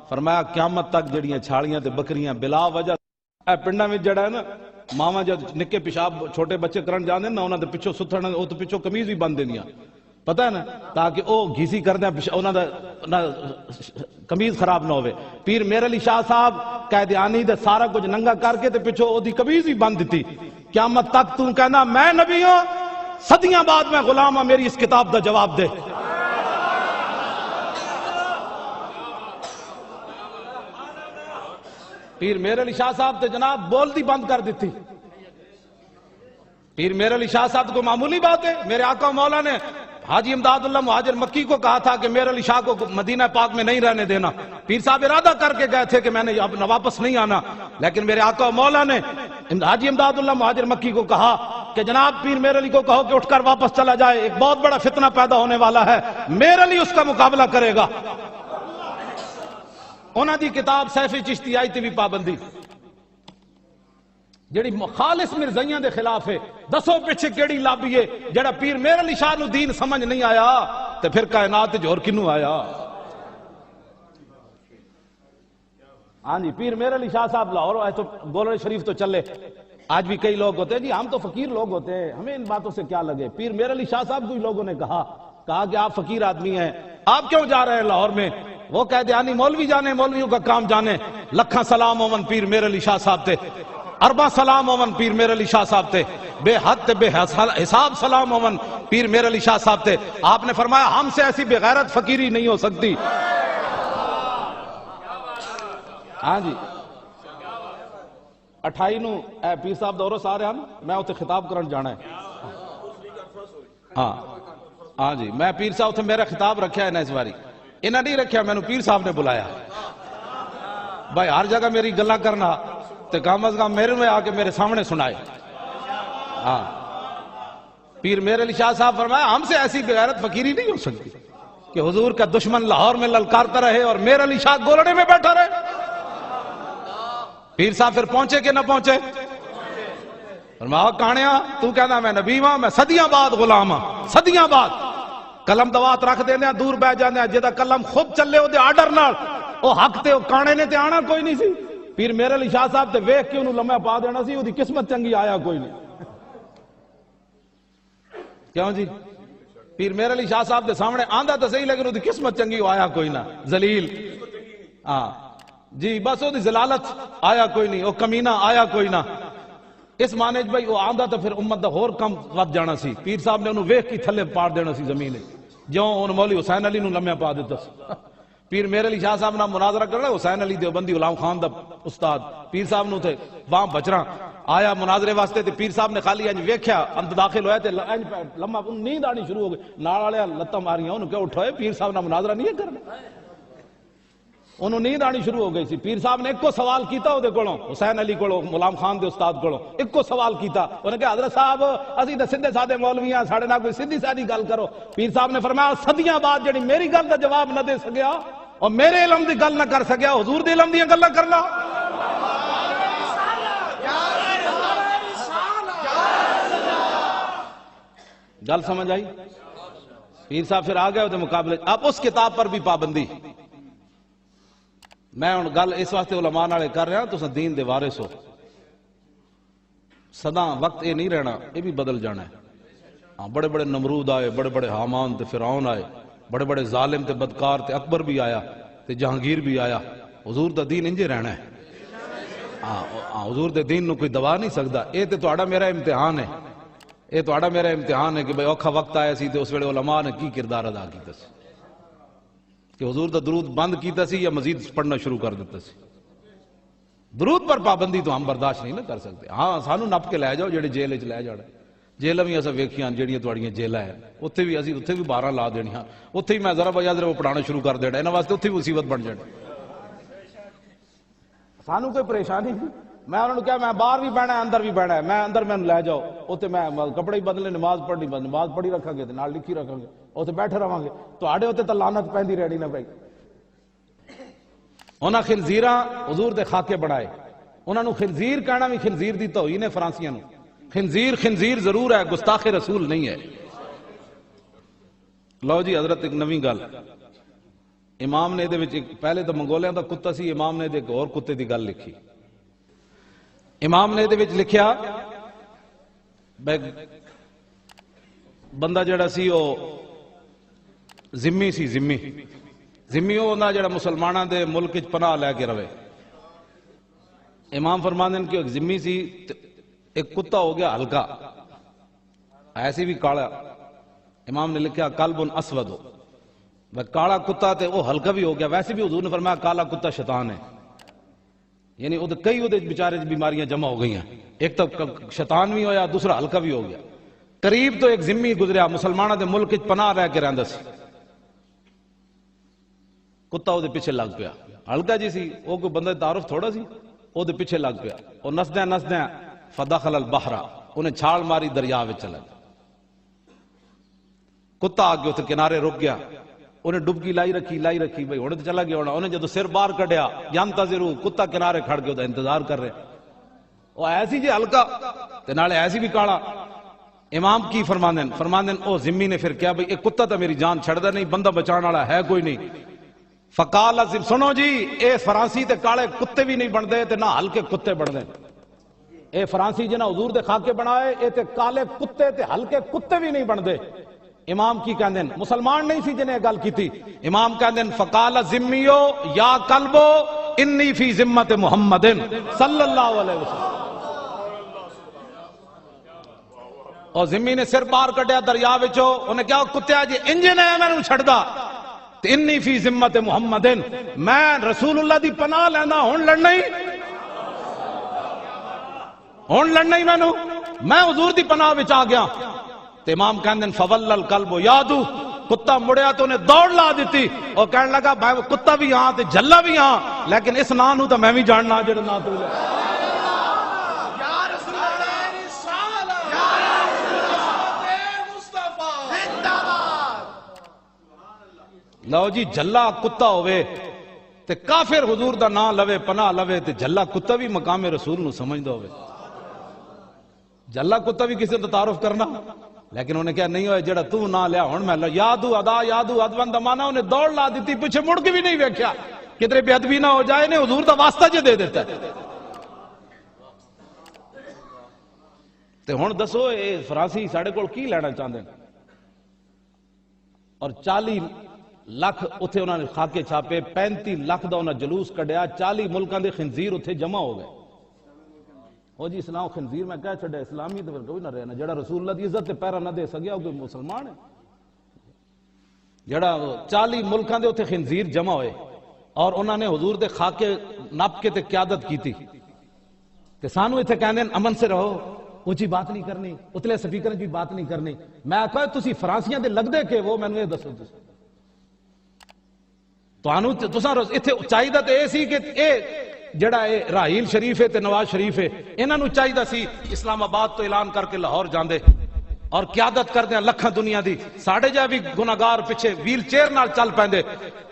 فرمایا قیامت تک جڑیاں چھاڑیاں تے بکریاں بلا وجہ پنڈا میں جڑا ہے نا، ماما جب نکے پیشاب چھوٹے بچے کرن جاندے نا انہاں دے پچھو ستھن او تو پچھو قمیض بھی بن دیندیاں، پتہ ہے نا، تاکہ او گھیسی کردے انہاں دا قمیض خراب نہ ہوئے۔ پیر میر علی شاہ صاحب قیدیانی دے سارا کچھ ننگا کر کے تے پچھو او دی قمیض بھی بن دیتی، قیامت تک تو کہنا میں نبی ہوں، صدیاں بعد میں غلام ہوں، میری اس کتاب دا جواب دے۔ پیر میر علی شاہ صاحب تے جناب بول دی بند کر دیتی۔ پیر میر علی شاہ صاحب کو معمولی بات ہے، میرے آقا مولا نے حاجی امداد اللہ مہاجر مکی کو کہا تھا کہ میر علی شاہ کو مدینہ پاک میں نہیں رہنے دینا، پیر صاحب ارادہ کر کے گئے تھے کہ میں نے اب واپس نہیں آنا، لیکن میرے آقا مولا نے حاجی امداد اللہ مہاجر مکی کو کہا کہ جناب پیر میر علی کو کہو کہ اٹھ کر واپس چلا جائے، ایک بہت بڑا فتنہ پیدا ہونے والا ہے، میر علی اس کا مقابلہ کرے گا۔ انہاں دی کتاب سیف چشتی آئی تے بھی پابندی جڑی خالص مرزائیاں دے خلاف ہے، دسو پیچھے کیڑی لابی ہے جڑا پیر میر علی شاہ نو دین سمجھ نہیں آیا تے پھر کائنات جو اور کنو آیا۔ ہاں جی، پیر میر علی شاہ صاحب لاہور آئے تو گولڑ شریف تو چلے، آج بھی کئی لوگ ہوتے ہیں جی ہم تو فقیر لوگ ہوتے ہیں ہمیں ان باتوں سے کیا لگے۔ پیر میر علی شاہ صاحب کو لوگوں نے کہا کہ آپ فقیر آدمی ہیں، آپ کیوں جا رہے ہیں لاہور میں؟ وہ قیدیانی مولوی جانے، مولویوں کا کام جانے، لکھاں سلام اومن پیر میر علی شاہ صاحب تے، ارباں سلام اومن پیر میر علی شاہ صاحب تے، بے حد تے بے حساب سلام اومن پیر میر علی شاہ صاحب تے۔ آپ نے فرمایا ہم سے ایسی بے غیرت فقیری نہیں ہو سکتی۔ ہاں جی، 28 نو اے پیر صاحب دورو سارے ہیں، میں اتنے خطاب کرن جانا ہے۔ ہاں جی، میں پیر صاحب اتنے میرا خطاب رکھیا ہے نا اس باری، انہاں نہیں رکھیا، میں نے پیر صاحب نے بلایا۔ بھائی ہر جگہ میری گلا کرنا تو کم از کم میرے میں آ کے میرے سامنے سنائے. ہاں پیر میر علی شاہ صاحب فرمایا ہم سے ایسی بغیرت فقیری نہیں ہو سکتی کہ حضور کا دشمن لاہور میں للکارتا رہے اور میر علی شاہ گولڑے میں بیٹھا رہے. پیر صاحب پھر پہنچے کہ نہ پہنچے؟ فرمایا کہانیاں تو کہنا میں نبی ہاں، میں صدیاں بعد غلام ہاں، صدیاں بعد قلم دوات رکھ دینے دور بہ جانے جدا قلم خود چلے ہو دے آرڈر نال او حق تے او کانے نے تے آنا کوئی نہیں سی. پیر میر علی شاہ صاحب تے ویکھ کے انہوں لمحہ پا دینا سی، اودی قسمت چنگی آیا کوئی نہیں. کیوں جی؟ پیر میر علی شاہ صاحب دے سامنے آندا تو صحیح لیکن اودی قسمت چنگی آیا کوئی نہ، ذلیل. ہاں جی بس اودی ذلالت آیا کوئی نہیں، او کمینہ آیا کوئی نہ. اس معنی بھائی وہ آندا تو پھر امت دا ہور کم ود جانا سی. پیر صاحب نے انہوں ویکھ کی تھلے پاڑ دینا سی زمین جوں ان مولوی حسین علی نو لمحہ پا دیتا سی. پیر میر علی شاہ صاحب نہ مناظرہ کرنا، حسین علی دیوبندی غلام خان دا استاد پیر صاحب نو تھے وہاں بچرا آیا مناظرے واسطے تے پیر صاحب نے خالی انج ویکھیا اندر داخل ہویا تے انج لمحہ نیند آنی شروع ہو گئی. نال والے لتاں ماریاں انہوں کہ اٹھوئے پیر صاحب نہ مناظرہ نہیں کرنا. انہوں نیند آنی شروع ہو گئی سی. پیر صاحب نے ایک کو سوال کیتا او دے کولوں حسین علی کولوں غلام خان دے استاد کولوں ایک کو سوال کیتا. انہوں نے کہا حضرت صاحب اسی تے سیدھے سادے مولوی ہاں، ساڈے نال کوئی سیدھی سادی گل کرو. پیر صاحب نے فرمایا صدیاں بعد جڑی میری گل دا جواب نہ دے سکیا اور میرے علم دی گل نہ کر سکیا، حضور دے علم دی گلاں کرنا. گل سمجھ آئی؟ پیر صاحب پھر آ گئے وہ مقابلے. اب اس کتاب پر بھی پابندی. میں ہوں گل اس واسطے علماء نالے کر رہا تو دین دے وارث ہو. سدا وقت یہ نہیں رہنا، یہ بھی بدل جانا ہے. ہاں بڑے بڑے نمرود آئے، بڑے بڑے حامان تے فرعون آئے، بڑے بڑے ظالم تے بدکار تے اکبر بھی آیا تے جہانگیر بھی آیا. حضور دا دین انجے رہنا ہے. ہاں حضور دے دین نو کوئی دبا نہیں سکتا. یہ تے تہاڈا میرا امتحان ہے، یہ تہاڈا میرا امتحان ہے کہ بھئی اوکھا وقت آیا سی تے اس ویلے علماء نے کی کردار ادا کیتا سی کہ حضور دا درود بند کیتا سی یا مزید پڑھنا شروع کر دیتا سی. درود پر پابندی تو ہم برداشت نہیں نہ کر سکتے. ہاں سانو نپ کے لے جاؤ جڑے جیل وچ لے جانا. جیلاں بھی اساں ویکھیاں جڑیاں تواڈیاں جیلاں ہیں اوتھے بھی اسی اوتھے بھی 12 لا دینیاں، اوتھے ہی میں ذرا بجا وہ پڑھانا شروع کر دینا. انہاں واسطے اوتھے بھی مصیبت بن جانی. سانو کوئی پریشانی نہیں. میں انہوں نے کہا میں باہر بھی بہنا ہے اندر بھی بہنا ہے. میں اندر میں لے جاؤ اوتھے میں کپڑے ہی بدلنے، نماز پڑھنی نماز پڑھی رکھاں گے تے نال لکھی رکھاں گے، اوتھے بیٹھے رہاں گے. تواڈے اوتے تے لعنت پیندی رہنی نہ پئی. انہاں خنزیراں حضور دے خاکے بنائے. انہاں نو خنزیر کہنا بھی خنزیر دی توہین ہے. فرانسیاں نو خنزیر خنزیر ضرور ہے، گستاخ رسول نہیں ہے. لو جی حضرت ایک نویں گل امام نے دے وچ پہلے تو منگولیاں دا کتا سی، امام نے ایک اور کتے دی گل لکھی. امام نے دے وچ لکھیا بندہ جڑا سی او ذمی سی. ذمی او نہ جڑا مسلماناں دے ملک وچ پناہ لے کے رہے. امام فرماندے کہ ایک ذمی سی، ایک کتا ہو گیا ہلکا، ایسی بھی کالا. امام نے لکھا کلب اسود ہو، کالا کتا تے وہ ہلکا بھی ہو گیا. ویسے بھی حضور نے فرمایا کالا کتا شیطان ہے. یعنی وہ کئی وہ بیچارے بیماریاں جمع ہو گئی ہیں. ایک تو شیطان بھی ہویا، دوسرا ہلکا بھی ہو گیا. قریب تو ایک ذمی گزریا مسلمانوں دے ملک وچ پناہ رہ کے رہندا سی. کتا وہ پیچھے لگ پیا. ہلکا جی سی، وہ کوئی بندہ تعارف تھوڑا سی، وہ پیچھے لگ پیا. وہ نسدیاں فدخل البحر، انہیں چھال ماری دریا وچ چلا گیا. کتا آ کے اتنے کنارے رک گیا. انہیں ڈبکی لائی رکھی بھائی ہوں تو چلا گیا ہونا. انہیں جدو سر باہر کڈیا ینتظروا، کتا کنارے کھڑ کے انتظار کر رہے. وہ ایسی جی ہلکا تے نالے ایسی بھی کالا. امام کی فرماندن او ذمی نے پھر کیا بھائی ایک کتا تو میری جان چھڑدا نہیں، بندہ بچان والا ہے کوئی نہیں. فقال سنو جی، اے فرانسی تے کالے کتے بھی نہیں بندے تے نہ ہلکے کتے بندے. اے فرانسی جنہاں حضور دے خاکے بنائے، اے تے کالے کتے تے ہلکے کتے بھی نہیں بندے. امام کی کہندے مسلمان نہیں سی جنہیں گل کی تھی. امام کہندے فقال ذمیو یا کلبو انی فی ذمت محمد صلی اللہ علیہ وسلم. اور ذمی نے سر پار کٹیا دریا وچوں. انہیں کیا کتیا جی انجن ہے میں نے چھڑدا تے انی فی ذمت محمد، میں رسول اللہ دی پناہ لینا. ہن لڑنا ہی میں حضور دی پناہ وچ آ گیا. تے امام کہندے فول القلب یادو، کتا مڑیا تو انہیں دوڑ لا دیتی اور کہنے لگا بھائی وہ کتا بھی ہاں تے جھلا بھی ہاں لیکن اس نا نو تو میں بھی جاننا جڑا نا تو لے لو جی جھلا کتا ہوئے تے کافر حضور دا نام لوے پناہ لوے تے جھلا کتا بھی مقام رسول نو سمجھ دو ہوئے جھلا کتا بھی کسی نے تعارف کرنا لیکن انہیں کہا نہیں ہوئے جڑا تو نہ لیا ہون میں یادو ادا یادو ادوان دمانا انہیں دوڑ لا دیتی پیچھے مڑ کے بھی نہیں ویکھیا کدھر بے ادبی نہ ہو جائے انہیں حضور دا واسطہ جے دے دیتا ہے تے ہون دسو اے فرانسی ساڑھے کول کی لینا چاہتے ہیں اور 40 لاکھ اتھے انہوں نے خاکے چھاپے 35 لاکھ دا انہوں نے جلوس کڑیا 40 ملکان دے خنزیر اتھے جمع ہو گئے ہو جی اسلام خنزیر میں کہہ چھڑے اسلامی تو کوئی نہ رہنا جڑا رسول اللہ دی عزت تے پیرا نہ دے سکیا کوئی مسلمان ہے جڑا 40 ملکان دے اتھے خنزیر جمع ہوئے اور انہوں نے حضور دے خاکے نپ کے تے قیادت کی تھی تے سانو اتھے کہنے امن سے رہو اونچی بات نہیں کرنی اتلے سپیکر کی بات نہیں کرنی میں کہا تسی فرانسیاں دے لگ دے کہ وہ میں نے یہ دسو تو اتنے چاہیے تو یہ سی کہ اے جڑا اے راحیل شریف ہے تے نواز شریف ہے انہاں نو چاہیے سی اسلام آباد تو اعلان کر کے لاہور جاندے اور قیادت کر دیں لکھاں دنیا دی ساڑھے جا بھی گناہگار پیچھے ویل چیئر نال چل پیندے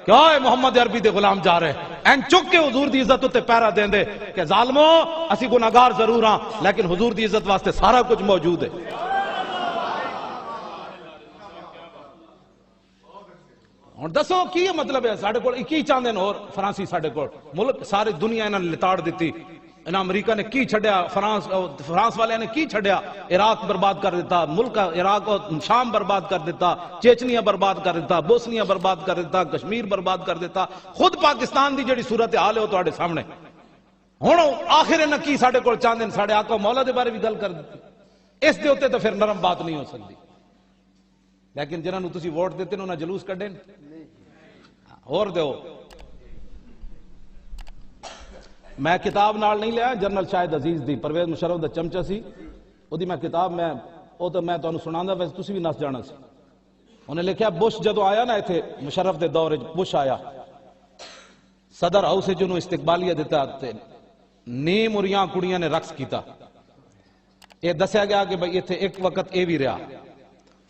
کہ اوے محمد عربی دے غلام جا رہے این چک کے حضور دی عزت تے پیرا دیں دے کہ ظالمو اسی گناہگار ضرور ہاں لیکن حضور دی عزت واسطے سارا کچھ موجود ہے اور دسو کی مطلب ہے ساڑھے کول کی چاندے ہیں اور فرانسی ساڑھے کول ملک ساری دنیا انہوں نے لتاڑ دیتی انہاں امریکہ نے کی چھڑیا فرانس والے نے کی چھڑیا عراق برباد کر دیتا ملک عراق و شام برباد کر دیتا چیچنیاں برباد کر دیتا بوسنیاں برباد کر دیتا کشمیر برباد کر دیتا خود پاکستان دی جڑی صورت حال ہے وہ تواڈے سامنے ہن آخر انہاں کی ساڑھے کول چاندے ہیں ساڑھے آقا مولا دے بارے بھی گل کر دیتی اس دے اوتے تو پھر نرم بات نہیں ہو سکتی لیکن جنہاں نو تسی ووٹ دیتے انہاں جلوس کڈے اور دیو میں کتاب نال نہیں لیا جنرل شاہد عزیز دی پرویز مشرف دا چمچہ سی او دی میں کتاب میں او تو میں تانوں سناندا ویسے تسی بھی نس جانا سی انہیں لکھیا بش جدو آیا نا ایتھے مشرف دے دور بش آیا صدر ہاؤس جنوں استقبالیہ دیتا تے نیم اریاں کڑیاں نے رقص کیتا اے دسیا گیا کہ بھئی ایتھے ایک وقت اے بھی رہا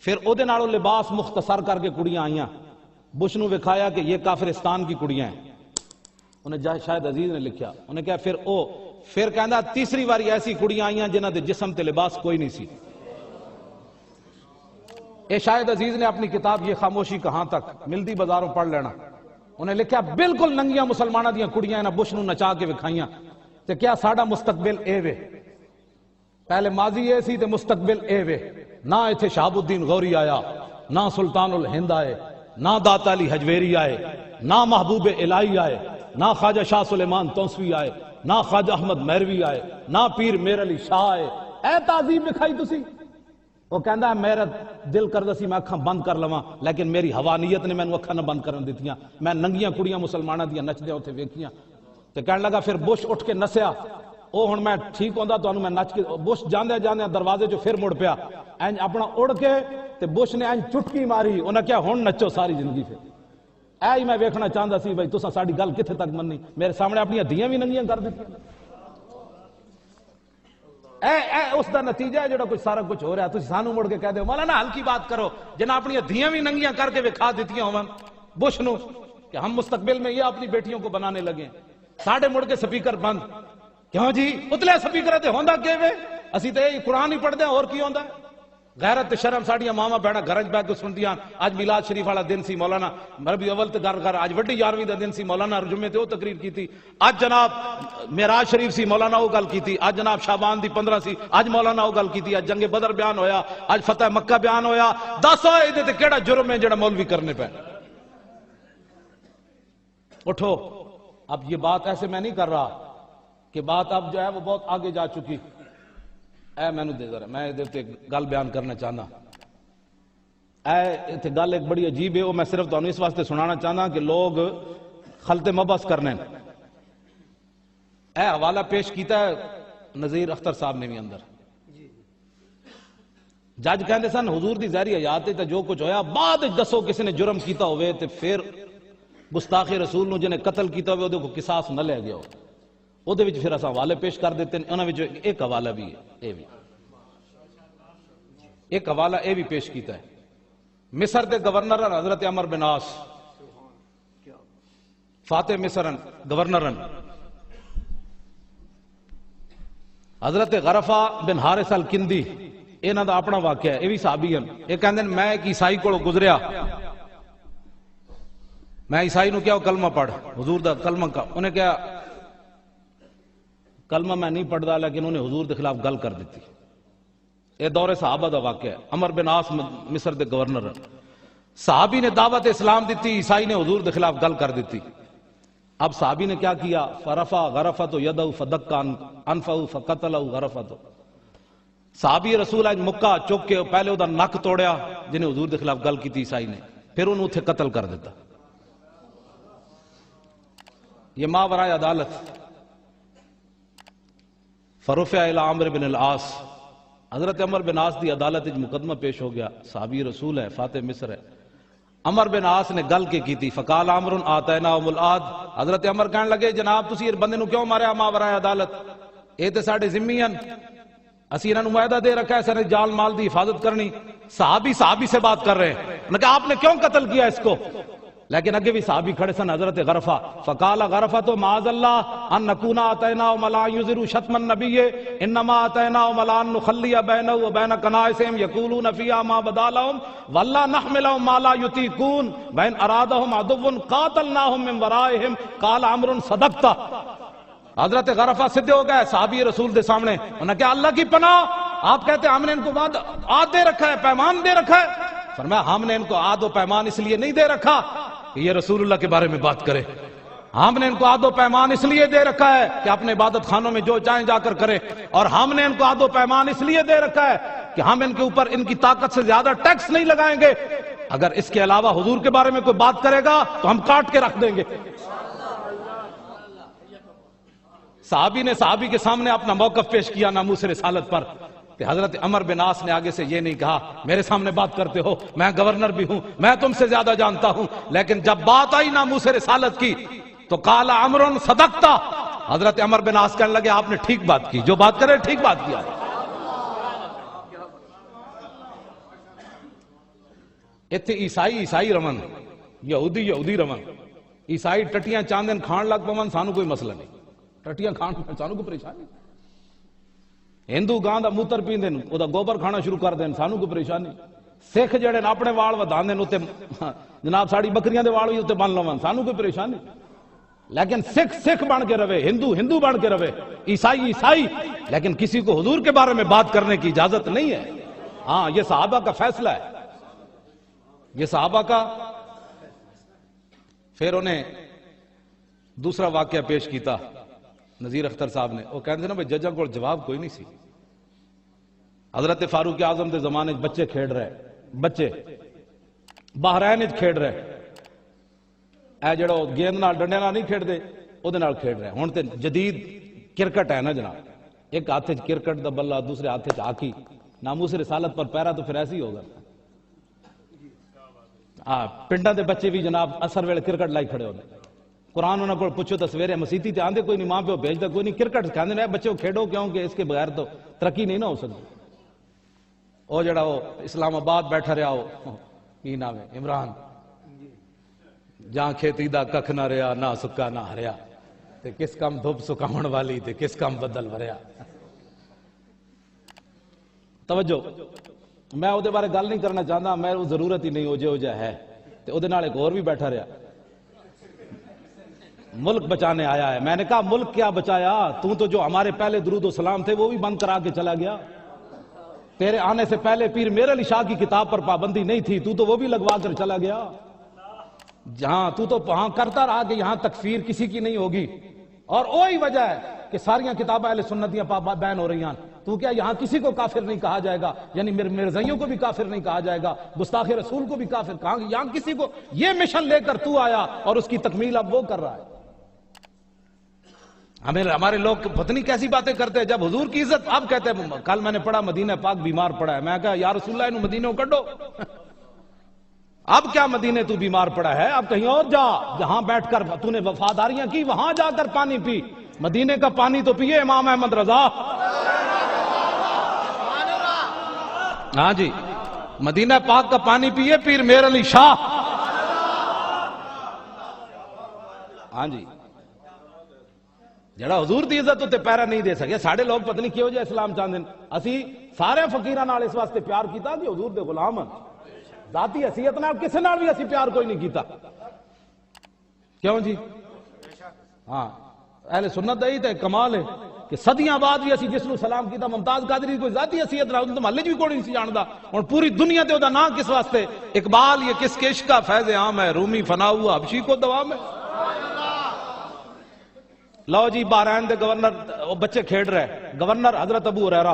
پھر او دے نالوں لباس مختصر کر کے کڑیاں آئیاں بش نو وکھایا کہ یہ کافرستان کی کڑیاں ہیں انہیں شاید عزیز نے لکھیا انہیں کہا پھر کہندا تیسری باری ایسی کڑیاں آئیاں جنہاں دے جسم تے لباس کوئی نہیں سی اے شاید عزیز نے اپنی کتاب یہ خاموشی کہاں تک ملدی بازاروں پڑھ لینا انہیں لکھیا بالکل ننگیاں مسلمانہ دیاں کڑیاں انہیں بش نو نچا کے وکھائیاں تے کیا ساڑا مستقبل اے وے پہلے ماضی اے سی تے مستقبل اے وے نہ ایتھے شہاب الدین غوری آیا نہ سلطان الہند آئے نہ داتا علی حجویری آئے نہ محبوب الہی آئے نہ خواجہ شاہ سلیمان تونسوی آئے نہ خواجہ احمد مہروی آئے نہ پیر میر علی شاہ آئے اے تعظیم دکھائی تسی وہ کہندا ہے میرا دل کردہ سی میں اکھاں بند کر لواں لیکن میری حوانیت نے میں اکھاں نہ بند کرن دتیاں میں ننگیاں کڑیاں مسلمانہ دیاں نچدیاں اوتھے ویکھیاں تے کہن لگا پھر بش اٹھ کے نسیا او ہن میں ٹھیک ہوندا تانوں میں نچ کے بش جاندے جاندے دروازے جو پھر مڑ پیا این اپنا اڑ کے تے بش نے این چٹکی ماری انہاں کیا ہن نچو ساری زندگی پھر اے میں ویکھنا چاہندا سی بھائی تساں ساڈی گل کتھے تک مننی میرے سامنے اپنی دھیاں بھی ننگیاں کر دتیاں اے اس دا نتیجہ ہے جڑا کچھ سارا کچھ ہو رہا ہے تسی سانو مڑ کے کہہ دیو مولانا ہلکی بات کرو جنہاں اپنی دھیاں بھی ننگیاں کر کے وکھا دتیاں ہون بش نو کہ ہم مستقبل میں یہ اپنی بیٹیوں کو بنانے لگے ساڈے مڑ کے سپیکر بند کیوں جی اتلے سپیکر تے ہوندا کی وے اسی تے قرآن ہی پڑھ دے اور کی ہوندا ہے غیرت شرم ساڑیاں ماما بہنا گھرج بیٹھ کے سنتیاں آج میلاد شریف والا دن سی مولانا ربیع اول تے گھر گھر آج وڈی 11ویں دا دن سی مولانا جمعے تے او تقریر کیتی آج جناب معراج شریف سی مولانا او گل کیتی آج جناب شعبان دی 15 سی آج مولانا او گل کیتی آج جنگ بدر بیان ہویا آج فتح مکہ بیان ہویا دسو اے تے کیڑا جرم ہے جڑا مولوی کرنے پے اٹھو اب یہ بات ایسے میں نہیں کر رہا کہ بات اب جو ہے وہ بہت آگے جا چکی اے میں دے ذرا میں تے گل بیان کرنا چاہنا اے تے گل ایک بڑی عجیب ہے وہ میں صرف تانوں اس واسطے سنانا چاہنا کہ لوگ خلط مبس کرنے اے حوالہ پیش کیتا ہے نذیر اختر صاحب نے بھی اندر جج کہندے سن حضور دی ظاہری حیات تے جو کچھ ہویا بعد دسو کسی نے جرم کیتا ہوئے تے پھر گستاخ رسول نو جنے قتل کیتا ہوئے اودے کو قصاص نہ لے گیا ہو اودے وچ پھر اساں حوالے پیش کر دیتے ہیں انہاں وچ ایک حوالہ بھی ہے اے بھی ایک حوالہ اے بھی پیش کیتا ہے مصر دے گورنر حضرت عمر بن عاص فاتح مصر گورنر حضرت غرفہ بن حارث الکندی انہاں دا اپنا واقعہ ہے یہ بھی صحابی ہیں یہ کہندے ہیں میں ایک عیسائی کو گزریا میں عیسائی نو کیا کلمہ پڑھ حضور دا کلمہ کا انہیں کیا کلمہ میں نہیں پڑھدا لیکن انہیں حضور دے خلاف گل کر دیتی یہ دور صحابہ دا واقعہ ہے عمر بن عاص مصر دے گورنر صحابی نے دعوت اسلام دیتی عیسائی نے حضور دے خلاف گل کر دیتی اب صحابی نے کیا کیا فرفع غرفۃ یدہ فدق انفہ فقتلہ غرفۃ صحابی رسول آج مکہ چک کے پہلے وہ نک توڑیا جنہیں حضور دے خلاف گل کی تھی عیسائی نے پھر انہوں اتھے قتل کر دیتا یہ ماورائے عدالت فرفع الی عمرو بن العاص حضرت عمر بن عاص دی عدالت مقدمہ پیش ہو گیا صحابی رسول ہے فاتح مصر ہے عمر بن عاص نے گل کے کی تھی فقال عمر آتیناہم العہد حضرت عمر کہنے لگے جناب تسی بندے نو کیوں ماریا ماورائے عدالت اے تے ساڈے ذمہ ہیں اسی انہوں نے معاہدہ دے رکھا ہے سر جال مال دی حفاظت کرنی صحابی سے بات کر رہے ہیں انہوں نے کہا آپ نے کیوں قتل کیا اس کو لیکن اگے بھی صحابی کھڑے سن حضرت غرفہ فقال غرفۃ معاذ اللہ ان نکون آتیناہم الا یظہروا شتم النبی انما آتیناہم الا ان نخلی بینہ وبین کنائسہم یقولون فیہا ما بدا لہم واللہ نحملہم ما لا یطیقون وان ارادہم عدو قاتلناہم من ورائہم قال عمرو صدقت حضرت غرفہ صدے ہو گئے صحابی رسول دے سامنے انہوں نے کہا اللہ کی پناہ آپ کہتے ہیں ہم نے ان کو عہد دے رکھا ہے پیمان دے رکھا ہے فرمایا ہم نے ان کو عہد و پیمان اس لیے نہیں دے رکھا کہ یہ رسول اللہ کے بارے میں بات کرے ہم نے ان کو عہد و پیمان اس لیے دے رکھا ہے کہ اپنے عبادت خانوں میں جو چاہیں جا کر کرے اور ہم نے ان کو عہد و پیمان اس لیے دے رکھا ہے کہ ہم ان کے اوپر ان کی طاقت سے زیادہ ٹیکس نہیں لگائیں گے اگر اس کے علاوہ حضور کے بارے میں کوئی بات کرے گا تو ہم کاٹ کے رکھ دیں گے صحابی نے صحابی کے سامنے اپنا موقف پیش کیا ناموس رسالت پر کہ حضرت عمر بن عاص نے آگے سے یہ نہیں کہا میرے سامنے بات کرتے ہو میں گورنر بھی ہوں میں تم سے زیادہ جانتا ہوں لیکن جب بات آئی ناموس رسالت کی تو قال عمرو صدقت حضرت عمر بن عاص کہنے لگے آپ نے ٹھیک بات کی جو بات کرے ٹھیک بات کیا اتھے عیسائی رمن یہودی رمن عیسائی ٹٹیاں چاندن کھان لگ پون سانو کوئی مسئلہ نہیں ٹٹیاں کھان سانو کوئی پریشانی ہندو گاں دا موتر پیندے او دا گوبر کھانا شروع کر دین سانو کوئی پریشانی سکھ جڑے اپنے وال ودان دین اوتے جناب ساڑی بکریاں دے وال وی اوتے بن لون سانو کوئی پریشانی لیکن سکھ بن کے رہے ہندو بن کے رہے عیسائی لیکن کسی کو حضور کے بارے میں بات کرنے کی اجازت نہیں ہے ہاں یہ صحابہ کا فیصلہ ہے یہ صحابہ کا پھر انہیں دوسرا واقعہ پیش کیتا نذیر اختر صاحب نے وہ کہتے ہیں نا بھائی ججاں کو جواب کوئی نہیں سی حضرت فاروق اعظم دے زمانے بچے کھیڑ رہے بچے بحرین کھیڑ رہے اے جڑا گیند نال ڈنڈے نال نہیں کھیڑ دے او دے نال کھیڑ رہے ہن تے جدید کرکٹ ہے نا جناب ایک ہاتھ وچ کرکٹ دا بلہ دوسرے ہاتھ وچ ہاکی ناموس رسالت پر پیرا تو پھر ایسے ہی ہوگا پنڈاں دے بچے بھی جناب اثر ویلے کرکٹ لائی کھڑے ہوندے قرآن انہوں کو پوچھو تو سویرے مسیتی تے آندے کوئی نہیں ماں پہ بھیجتا کوئی نہیں کرکٹ کہندے نے بچے کھیڈو کیوں کہ اس کے بغیر تو ترقی نہیں نہ ہو سکتی او جڑا وہ اسلام آباد بیٹھا رہا ہو کی نام ہے عمران جہاں کھیتی دا ککھ نہ رہا نہ سکا نہ ہریا تے کس کم دھوپ سکاون والی تے کس کم بدل وریا توجہ میں او دے بارے گل نہیں کرنا چاہتا میں وہ ضرورت ہی نہیں ہو جا ہے تے او دے نال ایک اور بھی بیٹھا رہا ملک بچانے آیا ہے میں نے کہا ملک کیا بچایا تو جو ہمارے پہلے درود و سلام تھے وہ بھی بند کرا کے چلا گیا تیرے آنے سے پہلے پیر میر علی شاہ کی کتاب پر پابندی نہیں تھی تو وہ بھی لگوا کر چلا گیا جہاں تو وہاں کرتا رہا کہ یہاں تکفیر کسی کی نہیں ہوگی اور وہی وجہ ہے کہ ساریاں کتابیں اہل سنتیاں بین ہو رہی ہیں تو کیا یہاں کسی کو کافر نہیں کہا جائے گا یعنی مرزائیوں کو بھی کافر نہیں کہا جائے گا گستاخ رسول کو بھی کافر کہا یہاں کسی کو یہ مشن لے کر تو آیا اور اس کی تکمیل اب وہ کر رہا ہے ہمارے لوگ پتہ نہیں کیسی باتیں کرتے ہیں. جب حضور کی عزت اب کہتے ہیں. کل میں نے پڑھا مدینہ پاک بیمار پڑا ہے, میں کہا یا رسول اللہ انہوں مدینہ کڈو. اب کیا مدینے تو بیمار پڑا ہے, اب کہیں اور جا جہاں بیٹھ کر تو نے وفاداریاں کی, وہاں جا کر پانی پی. مدینے کا پانی تو پیے امام احمد رضا. ہاں جی, مدینہ پاک کا پانی پیے پیر میر علی شاہ. ہاں جی, جڑا حضور دی عزت تے پیرا نہیں دے سکے. ساڑھے لوگ پتہ نہیں کیوں جے اسلام چاہتے ہیں. اسی سارے فقیراں نال اس واسطے پیار کیتا کہ حضور دے غلام ہیں. ذاتی حیثیت نال کسے نال بھی اسی پیار کوئی نہیں کیتا. کیوں جی؟ ہاں, اہل سنت دا ہی تے کمال ہے کہ صدیاں بعد بھی اسی جس نو سلام کیتا. ممتاز قادری کوئی ذاتی حیثیت نال تو محلے بھی کوئی نہیں سی جاندا. اور پوری دنیا تے او دا نام کس واسطے؟ اقبال یہ کس کے عشق کا فیض عام ہے, رومی فنا ہوا حبشی کو دوام ہے. لو جی, بحرین دے گورنر بچے کھیڑ رہے, گورنر حضرت ابو ہریرہ,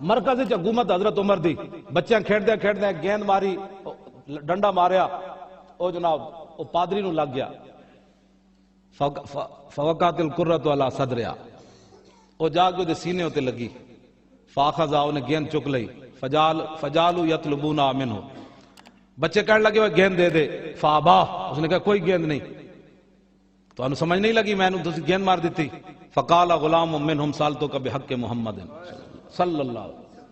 مرکز حکومت حضرت عمر دی. بچیاں کھیڑدے کھیڑدے گیند ماری, ڈنڈا ماریا, او جناب او پادری نو لگ گیا. فوقات القرۃ علی صدریا, او جا کے دے سینے ہوتے لگی. فاخذا, نے گیند چک لئی. فجالو یطلبونا منہ, بچے کہنے لگے وہ گیند دے دے. فابا, اس نے کہا کوئی گیند نہیں. تو انہوں سمجھ نہیں لگی میں نے تو گیند مار دیتی. فقال غلام منہم سالتک بحق محمد صلی اللہ علیہ وسلم.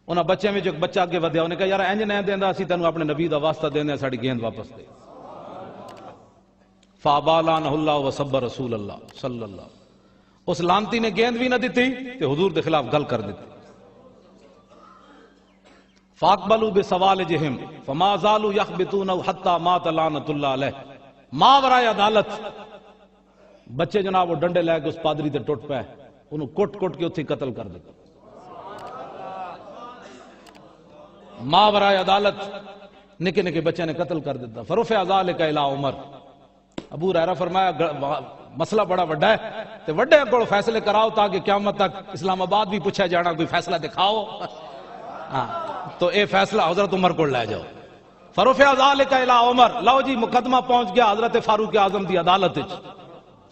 انہاں بچے میں جو ایک بچہ آگے ودیا, انہیں کہا یار انج نہیں دیندا, اسی تینوں اپنے نبی دا واسطہ دیندے ساڈی گیند واپس دے. فابا لعنہ اللہ وسب رسول اللہ صلی اللہ علیہ وسلم. اس لانتی نے گیند بھی نہ دیتی کہ حضور دے خلاف گل کر دیتی. فاقبلوا بسوالجہم فما زالوا یخبطون حتی مات لعنۃ اللہ علیہ. ماورائے عدالت بچے جناب وہ ڈنڈے لے کے اس پادری تے ٹوٹ پے, انہوں کٹ کٹ کے اتھی قتل کر دیتا. ماورائے عدالت نکے نکے بچے نے قتل کر دیتا. فرفع ذلک الی عمر. ابو ہریرہ فرمایا مسئلہ بڑا وڈا ہے, تے وڈے کو فیصلے کراؤ تاکہ قیامت تک اسلام آباد بھی پوچھا جانا کوئی فیصلہ دکھاؤ. ہاں, تو اے فیصلہ حضرت عمر کو لے جاؤ. فرفع ذلک الی عمر. لو جی, مقدمہ پہنچ گیا حضرت فاروق اعظم دی عدالت وچ.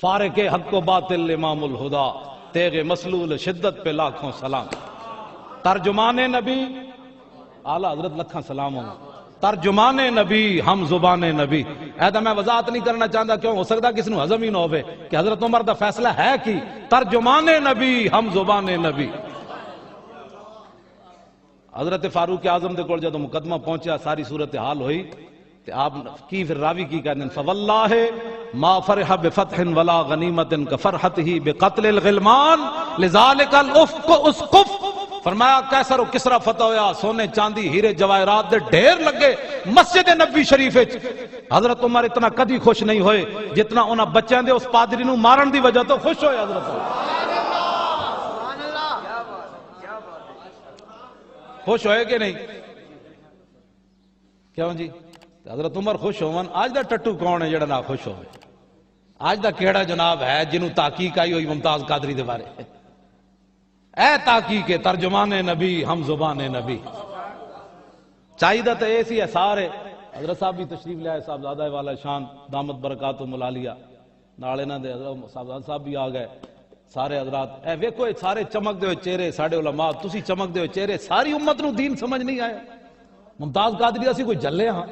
فارق حق و باطل امام الہدا, تیغ مسلول شدت پہ لاکھوں سلام. ترجمان نبی اعلیٰ حضرت لکھاں سلام ہوں. ترجمان نبی ہم زبان نبی. ایدہ میں وضاحت نہیں کرنا چاہتا, کیوں ہو سکتا کس نو ہضم ہی نہ ہوئے کہ حضرت عمر دا فیصلہ ہے کی ترجمان نبی ہم زبان نبی. حضرت فاروق اعظم دے کول جدو مقدمہ پہنچا, ساری صورتحال ہوئی, تے آپ کی پھر راوی کی کہتے ہیں فواللہ ما فرح بفتح ولا غنیمت کفرحتہ بقتل الغلمان لذالک الافق اسقف. فرمایا کیسر و کسرا فتح ہویا, سونے چاندی ہیرے جواہرات دے ڈھیر لگے مسجد نبی شریف وچ. حضرت عمر اتنا کدی خوش نہیں ہوئے جتنا انہاں بچیاں دے اس پادری نو مارن دی وجہ تو خوش ہوئے. حضرت خوش ہوئے کہ نہیں؟ کیوں جی؟ حضرت عمر خوش ہوون. آج دا ٹٹو کون ہے جڑا نہ خوش ہوئے؟ آج دا کیڑا جناب ہے جنہوں تحقیق آئی ہوئی ممتاز قادری دے بارے؟ اے تحقیق ترجمان نبی ہم زبان نبی. چاہیے تو ایسی ہے سارے. حضرت صاحب بھی تشریف لے آئے, صاحبزادہ والا شان دامت برکاتہم العالیہ, نال انہاں دے حضرت صاحبزادہ صاحب بھی آ گئے. سارے حضرات اے ویکھو سارے چمک دے ہوئے چہرے ساڈے علماء, تسی چمک دے ہوئے چہرے, ساری امت نو دین سمجھ نہیں آیا. ممتاز قادری اسی کوئی جلے ہاں,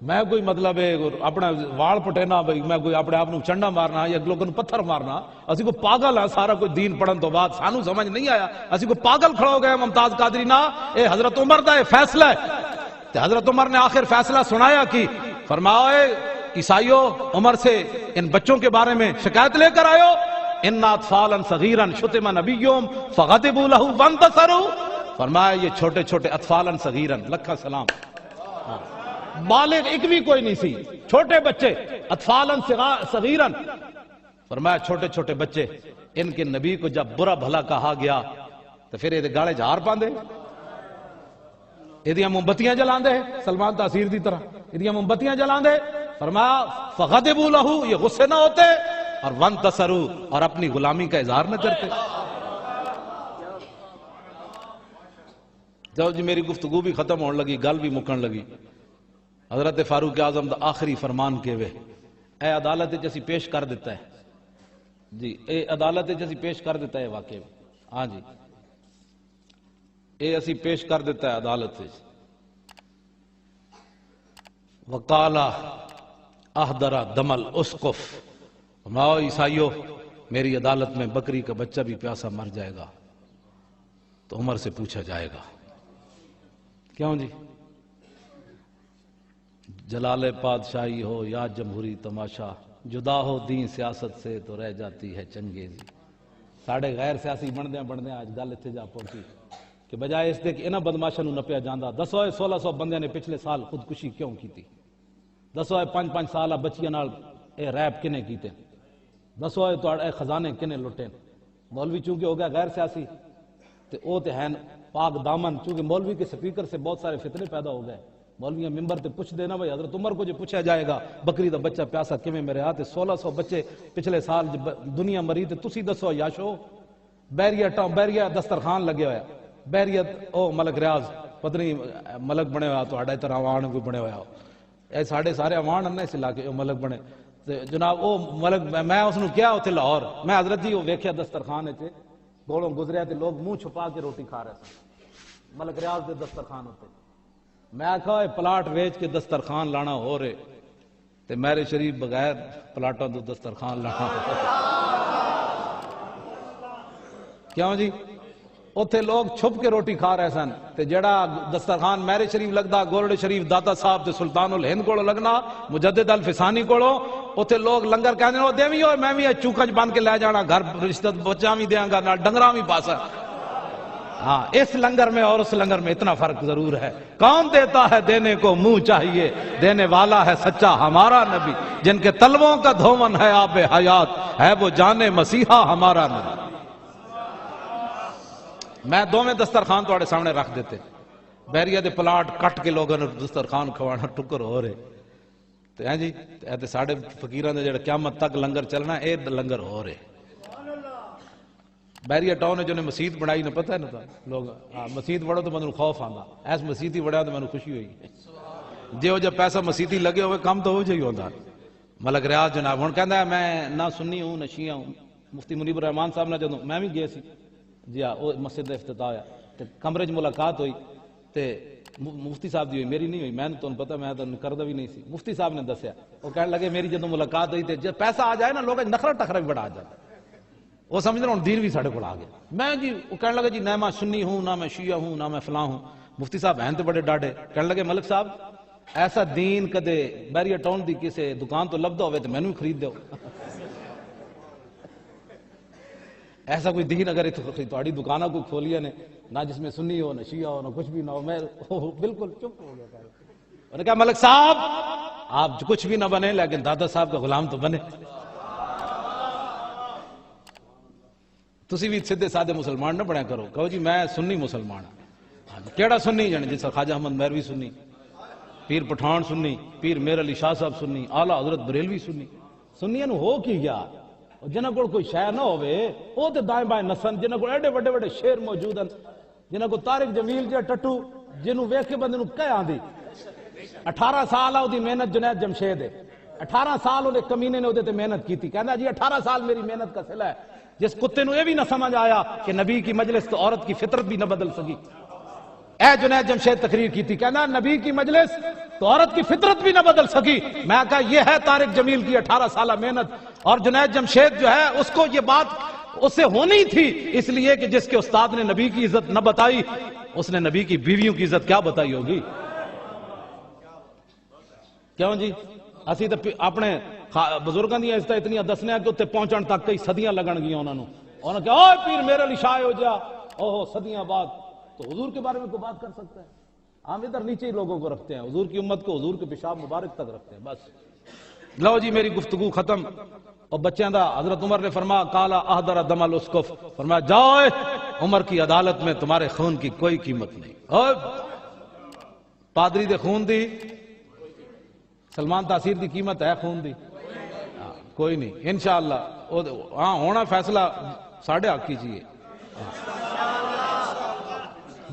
میں کوئی مطلب اپنا وال پٹینا بھائی, میں کوئی اپنے آپ چنڈا مارنا یا لوگوں کو پتھر مارنا, اسی کو پاگل ہاں. سارا کوئی دین پڑھن تو بعد سانو سمجھ نہیں آیا, اسی کو پاگل کھڑا ہو گیا. ممتاز قادری نا, اے حضرت عمر دا اے فیصلہ ہے. تے حضرت عمر نے آخر فیصلہ سنایا کی فرمایا عیسائیوں عمر سے ان بچوں کے بارے میں شکایت لے کر آئے ہو. ان اطفالا صغیرا شتم نبیہم فغضبوا له وانتصروا. فرمایا یہ چھوٹے چھوٹے اطفالا صغیرا, لکھا سلام, بالغ ایک بھی کوئی نہیں سی, چھوٹے بچے اطفالا صغیرا. فرمایا چھوٹے چھوٹے بچے, ان کے نبی کو جب برا بھلا کہا گیا تو پھر یہ گاڑے جھار پاندے, یہ مومبتیاں جلاندے سلمان تاثیر دی طرح, یہ مومبتیاں جلاندے. فرمایا فغضبوا له, یہ غصے نہ ہوتے, اور وانتصروا, اور اپنی غلامی کا اظہار نہ کرتے. جب جی میری گفتگو بھی ختم ہونے لگی, گل بھی مکن لگی, حضرت فاروق اعظم دا آخری فرمان کے وے اے عدالت جیسی پیش کر دیتا ہے جی اے عدالت جی پیش کر دیتا ہے واقعی ہاں جی اے اسی پیش کر دیتا ہے عدالت وقالا احدرا دمل اسقف ماؤ عیسائیو میری عدالت میں بکری کا بچہ بھی پیاسا مر جائے گا تو عمر سے پوچھا جائے گا کیوں جی جلال پادشاہی ہو یا جمہوری تماشا جدا ہو دین سیاست سے تو رہ جاتی ہے چنگیزی ساڑھے غیر سیاسی بندے آج گل اتنے جا پہنچی کہ بجائے اس دے کہ انہاں بدماشاں نو نپیا جاندا دسو 1600 بندیاں نے پچھلے سال خودکشی کیوں کیتی دسو 5 سال بچیاں نال اے ریپ کنے کیتے دسو اے خزانے کنے لٹے مولوی چونکہ ہو گیا غیر سیاسی تے او تے ہیں پاک دامن چونکہ مولوی کے سپیکر سے بہت سارے فتنے پیدا ہو گئے مولویاں ممبر تے پوچھ دینا بھائی حضرت عمر کو جو پوچھا جائے گا بکری دا بچہ پیاسا کیویں میرے ہاتھ 1600 بچے پچھلے سال دنیا مری تے تسی دسو یاشو بیریا دسترخوان لگے ہویا بیریت او ملک ریاض پتنی ملک بنے ہوا تو اڈا طرح عوان کوئی بنے ہوا اے ساڑھے سارے عوان انہیں اس علاقے او ملک بنے جناب او ملک میں اس نے کیا ہوتے لاہور میں حضرت جی وہ ویکھیا دسترخوان ہے گولوں گزریا تے لوگ منہ چھپا کے روٹی کھا رہے تھے ملک ریاض دے دسترخوان ہوتے میں آکھا پلاٹ ویچ کے دسترخوان لانا ہو رہے تے میرے شریف بغیر پلاٹوں تو دسترخوان لانا ہو کیوں جی اتھے لوگ چھپ کے روٹی کھا رہے سن تے جڑا دسترخوان میرے شریف لگدا گولڑے شریف داتا صاحب تے سلطان الہند کو لگنا مجدد الفسانی کو اتھے لوگ لنگر کہنے وہ دیوی ہوئے میں بھی چوکج بن کے لے جانا گھر رشتہ بچہ بھی دیاں گا ڈنگراں بھی پاسا ہاں اس لنگر میں اور اس لنگر میں اتنا فرق ضرور ہے کون دیتا ہے دینے کو منہ چاہیے دینے والا ہے سچا ہمارا نبی جن کے تلووں کا دھومن ہے آب حیات ہے وہ جانے مسیحا ہمارا نبی میں دو میں دسترخوان توڑے سامنے رکھ دیتے بیریہ دے پلاٹ کٹ کے لوگوں نے دسترخوان کھوانا ٹکر ہو رہے تو ہیں جی ایتے ساڑھے فقیران دے جڑے قیامت تک لنگر چلنا اے لنگر ہو رہے بیریہ ٹاؤن نے جو نے مسجد بڑھائی نہ پتہ ہے نا تھا لوگ مسجد بڑھو تو مجھے خوف آندا ایس مسجد ہی بڑھا تو مجھے خوشی ہوئی جے ہو جب پیسہ مسجد ہی لگے ہوئے کام تو ہو جائے ہوتا ملک ریاض جناب ہن کہندا ہے میں نہ سنی ہوں نہ شیعہ ہوں مفتی منیب الرحمان صاحب نے جدوں میں بھی گئے سی جی ہاں وہ مسجد کا افتتاح ہوا تے کمرے چ ملاقات ہوئی تے مفتی صاحب دی ہوئی میری نہیں ہوئی میں تو پتہ میں تو کردا بھی نہیں سی مفتی صاحب نے دسیا وہ کہنے لگے میری جدوں ملاقات ہوئی تے جب پیسہ آ جائے نا لوگ نخرا ٹکرا بھی بڑا آ جاتا وہ سمجھ رہا ہوں دین بھی ساڑھے کو آ گیا میں جی وہ کہنے لگے جی نہ میں سنی ہوں نہ میں شیعہ ہوں نہ میں فلاں ہوں مفتی صاحب ہیں تو بڑے ڈاڈے کہنے لگے ملک صاحب ایسا دین کدے بیریہ ٹاؤن دی کسے دکان تو لبدا ہوئے تو میں نے خرید دیو ایسا کوئی دین اگر تھوڑی دکانہ کو کھولیا نے نہ جس میں سنی ہو نہ شیعہ ہو نہ کچھ بھی نہ ہو میں بالکل چپ ہو گیا انہوں نے کہا ملک صاحب آپ کچھ بھی نہ بنے لیکن دادا صاحب کا غلام تو بنے تسی بھی سیدھے سادے مسلمان نہ بڑھا کرو کہو جی میں سنی مسلمان ہوں کیڑا سنی جانے جیسا خواجہ احمد مہروی سنی پیر پٹھان سنی پیر میر علی شاہ صاحب سنی اعلیٰ حضرت بریلوی سنی سنیاں نو ہو کی گیا جنہاں کو کوئی شے نہ ہوئے وہ تے دائیں بائیں نسن جنہاں کو ایڈے بڑے بڑے شیر موجود ہیں جنہاں کو طارق جمیل جا ٹٹو جنہوں ویکھ کے بندے نو کہہ آندی 18 سال آؤ دی محنت جنید جمشید ہے 18 سال انہیں کمینے نے ہوتے تے محنت کی تھی کہنا جی 18 سال میری محنت کا صلہ ہے جس کتے نو یہ بھی نہ سمجھ آیا کہ نبی کی مجلس تو عورت کی فطرت بھی نہ بدل سکی اے جنید جمشید تقریر کی تھی کہنا نبی کی مجلس تو عورت کی فطرت بھی نہ بدل سکی میں کہا یہ ہے طارق جمیل کی 18 سالہ محنت اور جنید جمشید جو ہے اس کو یہ بات اس سے ہونی تھی اس لیے کہ جس کے استاد نے نبی کی عزت نہ بتائی اس نے نبی کی بیویوں کی عزت کیا بتائی ہوگی کیوں جی اسی تو اپنے بزرگاں دی عزت اتنی دسنے کہ اتنے پہنچن تک کئی صدیاں لگن گیا انہوں نے کہا اوہ پیر میرے علی شاہ ہو جا اوہ صدیاں بعد تو حضور کے بارے میں کوئی بات کر سکتا ہے ہم ادھر نیچے ہی لوگوں کو رکھتے ہیں حضور کی امت کو حضور کے پیشاب مبارک تک رکھتے ہیں بس لو جی میری گفتگو ختم اور بچیاں دا حضرت عمر نے فرمایا کالا احدر دم الاسقف فرمایا جاؤ عمر کی عدالت میں تمہارے خون کی کوئی قیمت نہیں اور پادری دے خون دی سلمان تاثیر دی قیمت ہے خون دی کوئی نہیں انشاءاللہ ہاں ہونا فیصلہ ساڑھے حق کیجئے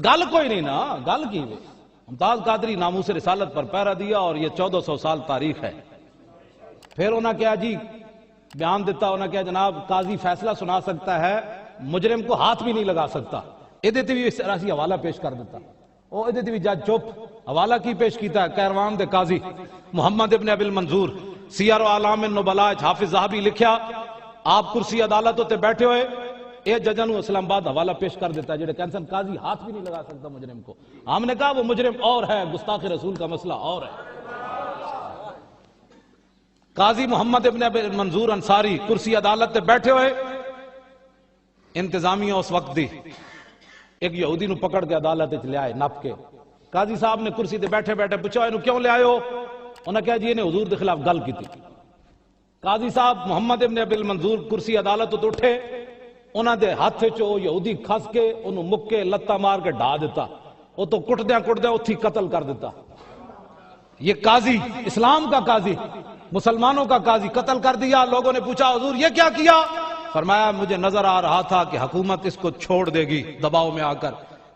گل کوئی نہیں نا گل کی ممتاز قادری ناموس رسالت پر پہرا دیا اور یہ 1400 سال تاریخ ہے پھر انہوں نے کہا جی بیان دیتا انہوں نے کہا جناب قاضی فیصلہ سنا سکتا ہے مجرم کو ہاتھ بھی نہیں لگا سکتا. یہ بھی اس طرح سے حوالہ پیش کر دیتا. وہ یہ بھی جج چپ حوالہ کی پیش کیتا ہے کیروان دے قاضی محمد ابن ابی المنظور سیر و اعلام النبلاء حافظ ذہبی لکھیا آپ کرسی عدالت ہوتے بیٹھے ہوئے یہ ججاں نو اسلام آباد حوالہ پیش کر دیتا ہے جڑے کہتے ہیں قاضی ہاتھ بھی نہیں لگا سکتا مجرم کو. ہم نے کہا وہ مجرم اور ہے, گستاخ رسول کا مسئلہ اور ہے. قاضی محمد ابن ابی المنظور انصاری کرسی عدالت تے بیٹھے ہوئے انتظامیہ اس وقت دی ایک یہودی نو پکڑ کے عدالت لے آئے نپ کے. قاضی صاحب نے کرسی تے بیٹھے بیٹھے پوچھا انہوں کیوں لے آئے ہو؟ انہوں نے کہا جی انہیں حضور دے خلاف گل کی تھی. قاضی صاحب محمد ابن ابی المنظور کرسی عدالت تو اٹھے, انہوں دے ہاتھ چو یہودی کھس کے انہوں مکے لتا مار کے ڈھا دیتا. وہ تو کٹدیاں اتھی قتل کر دیتا. یہ قاضی اسلام کا قاضی مسلمانوں کا قاضی قتل کر دیا. لوگوں نے پوچھا حضور یہ کیا کیا؟ فرمایا مجھے نظر آ رہا تھا کہ حکومت اس کو چھوڑ دے گی دباؤ میں آ کر,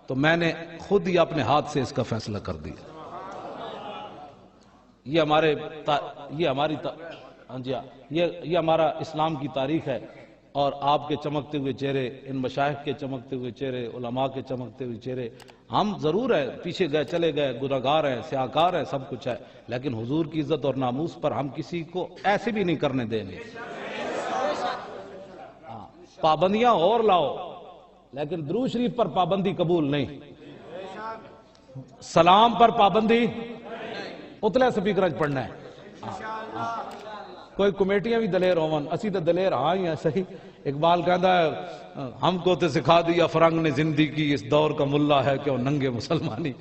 تو میں نے خود ہی اپنے ہاتھ سے اس کا فیصلہ کر دیا. یہ ہمارا اسلام کی تاریخ ہے. اور آپ کے چمکتے ہوئے چہرے, ان مشائخ کے چمکتے ہوئے چہرے, علماء کے چمکتے ہوئے چہرے. ہم ضرور ہیں پیچھے گئے چلے گئے, گنہگار ہیں, سیاہکار ہیں, سب کچھ ہے, لیکن حضور کی عزت اور ناموس پر ہم کسی کو ایسے بھی نہیں کرنے دیں گے. پابندیاں اور لاؤ لیکن درود شریف پر پابندی قبول نہیں, سلام پر پابندی اتلے سپیکر پڑھنا ہے. کوئی کمیٹیاں بھی دلیر ہون, اسی تو دلیر ہاں ہی ہیں صحیح. اقبال کہتا ہے ہم کو تے سکھا دیا فرنگ نے زندگی اس دور کا ملا ہے کہ وہ ننگے مسلمانی.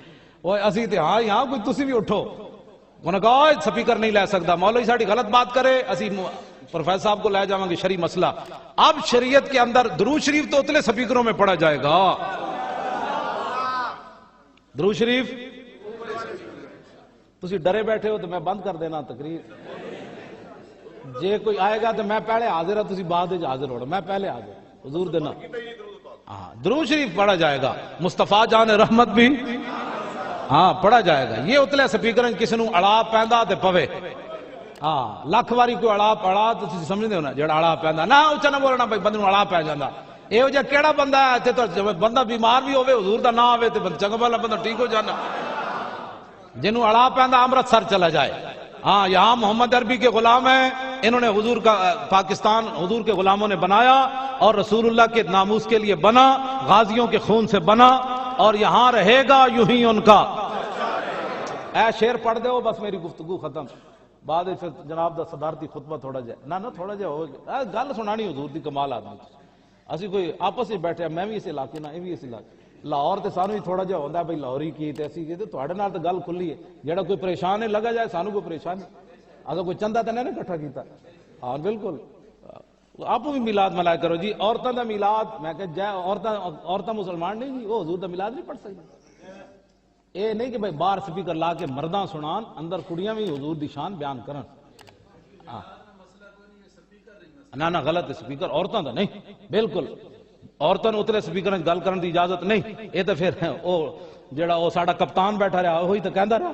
وہ اسی تے ہاں ہی ہاں, کوئی تسی بھی اٹھو. انہوں نے کہا سپیکر نہیں لے سکتا, مولوی ساڑھی غلط بات کرے اسی پروفیسر صاحب کو لے جاؤں گے شرعی مسئلہ. اب شریعت کے اندر درود شریف تو اتلے سپیکروں میں پڑھا جائے گا. درود شریف تسی ڈرے بیٹھے ہو تو میں بند کر دینا تقریر. جے کوئی آئے گا تو میں پہلے حاضر ہوں, تسی بعد حاضر ہو. میں پہلے حاضر حضور دینا. درود شریف پڑھا جائے گا, مصطفیٰ جان رحمت بھی ہاں پڑھا جائے گا. یہ اتلے سپیکر کسی نو اڑا پیندا تے پوے. لکھ واری کوئی اڑا تو تسی سمجھدے ہو نا, جڑا اڑا پیندا نہ اچھا نہ بولنا بھائی بندے نو اڑا پی جاندا. یہ جا کیڑا بندہ ہے اتنے تو بندہ بیمار بھی ہوئے حضور دا نہ آوے تے چنگا بھلا بندہ ٹھیک ہو جانا. جنہوں اڑا پیندا امرتسر چلا جائے. یہاں محمد عربی کے غلام ہیں, انہوں نے حضور کا پاکستان حضور کے غلاموں نے بنایا اور رسول اللہ کے ناموس کے لیے بنا, غازیوں کے خون سے بنا, اور یہاں رہے گا یوں ہی ان کا. اے شعر پڑھ دے ہو بس میری گفتگو ختم. بعد پھر جناب دا صدارتی خطبہ تھوڑا جائے نہ تھوڑا جائے ہو گل سنانی حضور دی کمال آدمی. اسی کوئی آپس میں بیٹھے میں بھی اس علاقے نہ یہ بھی اس علاقے. لاہور تے سانو ہی تھوڑا جہا ہوتا ہے بھائی لاہوری کی تے اسی کی تے تواڈے نال تے گل کھلی ہے. جڑا کوئی پریشان ہے لگا جائے سانو کوئی پریشان ہے. اگر کوئی چندہ تے نہیں اکٹھا کیتا. ہاں بالکل آپ بھی میلاد منایا کرو جی. عورتوں دا میلاد میں کہ جائے عورتیں مسلمان نہیں جی, وہ حضور دا میلاد نہیں پڑھ سکتی. اے نہیں کہ بھائی باہر سپیکر لا کے مرداں سنان, اندر کڑیاں بھی حضور دی شان بیان کرن. نہ غلط ہے سپیکر عورتوں دا نہیں بالکل. عورتوں نے اتلے سپیکر گل کرن دی اجازت نہیں. یہ تو پھر او جڑا او ساڈا کپتان بیٹھا رہا وہی تو کہندا رہا.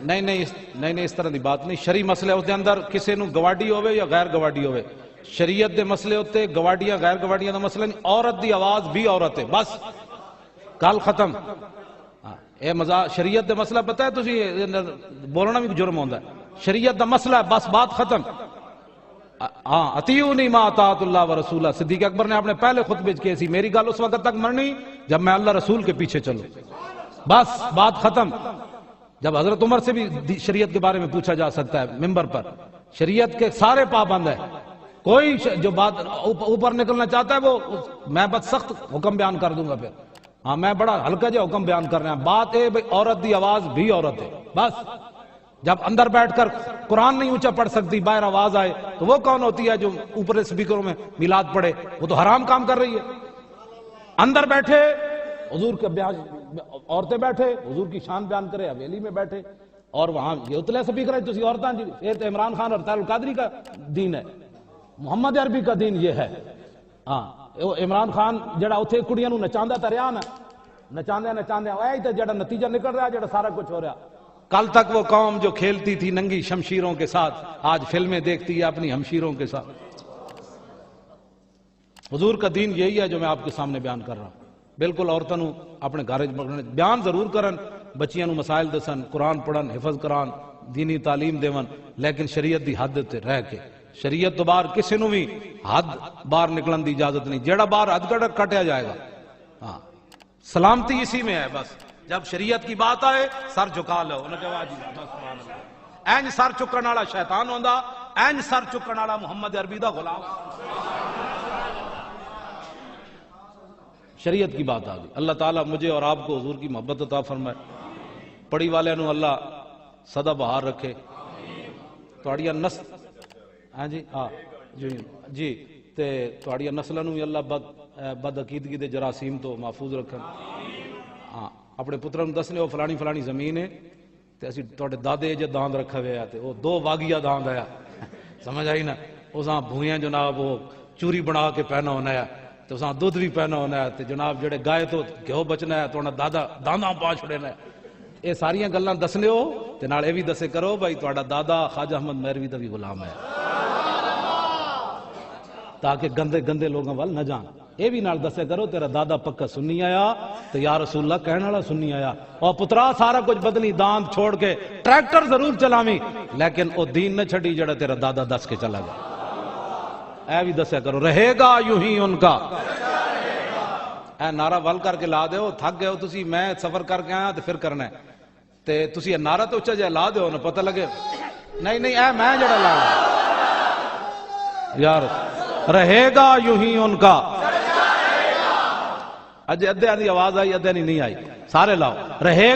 نہیں اس طرح دی بات نہیں. شرعی مسئلے ہوتے اندر کسی نو گواڈی ہوئے یا غیر گواڈی ہوئے, شریعت دے مسئلے ہوتے گواڈیاں غیر گواڈیاں دا مسئلہ نہیں. عورت دی آواز بھی عورت ہے بس گل ختم. اے شریعت دے مسئلہ پتہ ہے تسی بولنا بھی جرم ہوندا ہے. شریعت دا مسئلہ ہے بس بات ختم. اطیعونی ما اطاعت اللہ و رسولہ. صدیق اکبر نے اپنے پہلے خطبے کی سی میری گل اس وقت تک مرنی جب میں اللہ رسول کے پیچھے چلوں. بس بات ختم. جب حضرت عمر سے بھی شریعت کے بارے میں پوچھا جا سکتا ہے ممبر پر, شریعت کے سارے پابند ہیں. کوئی جو بات اوپر نکلنا چاہتا ہے وہ میں بس سخت حکم بیان کر دوں گا. پھر میں بڑا ہلکا جا حکم بیان کر رہا ہوں. بات ہے بھئی عورت دی آواز بھی عورت ہے بس. جب اندر بیٹھ کر قرآن نہیں اونچا پڑھ سکتی باہر آواز آئے تو وہ کون ہوتی ہے جو اوپر سپیکروں میں میلاد پڑھے؟ وہ تو حرام کام کر رہی ہے. اندر بیٹھے حضور کے بیان, عورتیں بیٹھے حضور کی شان بیان کرے, حویلی میں بیٹھے اور وہاں یہ اتلے سپیکر ہے تسی عورتاں جی. یہ تو عمران خان اور طاہر القادری کا دین ہے, محمد عربی کا دین یہ ہے. عمران خان جڑا اتھے کڑیاں نو نچاندا تا رہیا نا, نچاندے وہی تو جڑا نتیجہ نکل رہا ہے، جڑا سارا کچھ ہو رہا۔ کل تک وہ قوم جو کھیلتی تھی ننگی شمشیروں کے ساتھ، آج فلمیں دیکھتی ہے اپنی ہمشیروں کے ساتھ۔ حضور کا دین یہی ہے جو میں آپ کے سامنے بیان کر رہا ہوں۔ بالکل عورتوں نو اپنے گھر بیان ضرور کرن، بچیاں نو مسائل دسن، قرآن پڑھن، حفظ کران، دینی تعلیم دیون، لیکن شریعت دی حد تے رہ کے۔ شریعت تو باہر کسی نو بھی حد باہر نکلن دی اجازت نہیں، جیڑا باہر حد کٹیا جائے گا۔ ہاں سلامتی اسی میں ہے، بس جب شریعت کی بات آئے سر جھکا لو، انہوں نے کہا جی بس سبحان اللہ۔ اینج سر چکن والا شیطان ہوندا، اینج سر چکن والا محمد عربی دا غلام۔ شریعت کی بات آ گئی۔ اللہ تعالیٰ مجھے اور آپ کو حضور کی محبت عطا فرمائے، پڑھی والے نو اللہ سدا بہار رکھے، تواڈیاں نسل ہاں جی ہاں جی تے تواڈیاں نسلاں نو بھی اللہ بد عقیدگی دے جراثیم تو محفوظ رکھن۔ ہاں اپنے پتراں نو دسنے وہ فلانی فلانی زمین ہے تے اسی تواڈے دادے جے داند رکھا ہویا تے وہ 2 واگیا داند آیا، سمجھ آئی نا؟ اساں بھویاں جناب وہ چوری بنا کے پہنا ہونا ہے تو اساں دودھ بھی پہنا ہونا ہے تے جناب جڑے گائے تو گھیو بچنا ہے تو انہاں دادا دانداں پا چھڑنا ہے۔ یہ ساریاں گلاں دسنے ہو تے نال اے بھی دسے کرو بھائی تہاڈا دادا خواجہ احمد مہروی دا بھی غلام ہے، تاکہ گندے گندے لوگوں وال نہ جان۔ یہ بھی نال دسے کرو تیرا دادا پکا سنی آیا تو یا رسول اللہ کہنے والا سنی آیا، اور پترا سارا کچھ بدلی، داند چھوڑ کے ٹریکٹر ضرور چلاویں لیکن او دین نہ چھڈی جڑا تیرا دادا دس کے چلا گیا۔ اے بھی دسیا کرو، رہے گا یوں ہی ان کا۔ اے نعرہ ول کر کے لا دیو، تھک گئے ہو تسی، میں سفر کر کے آیا تو پھر کرنا ہے تے تسی یہ نعرہ تو اچھا جہا لا دیو نا پتہ لگے۔ نہیں نہیں اے میں جڑا لا یار، رہے گا یوں ہی ان کا۔ اجے ادھے دی آواز آئی ادھے نہیں آئی، سارے لاؤ، رہے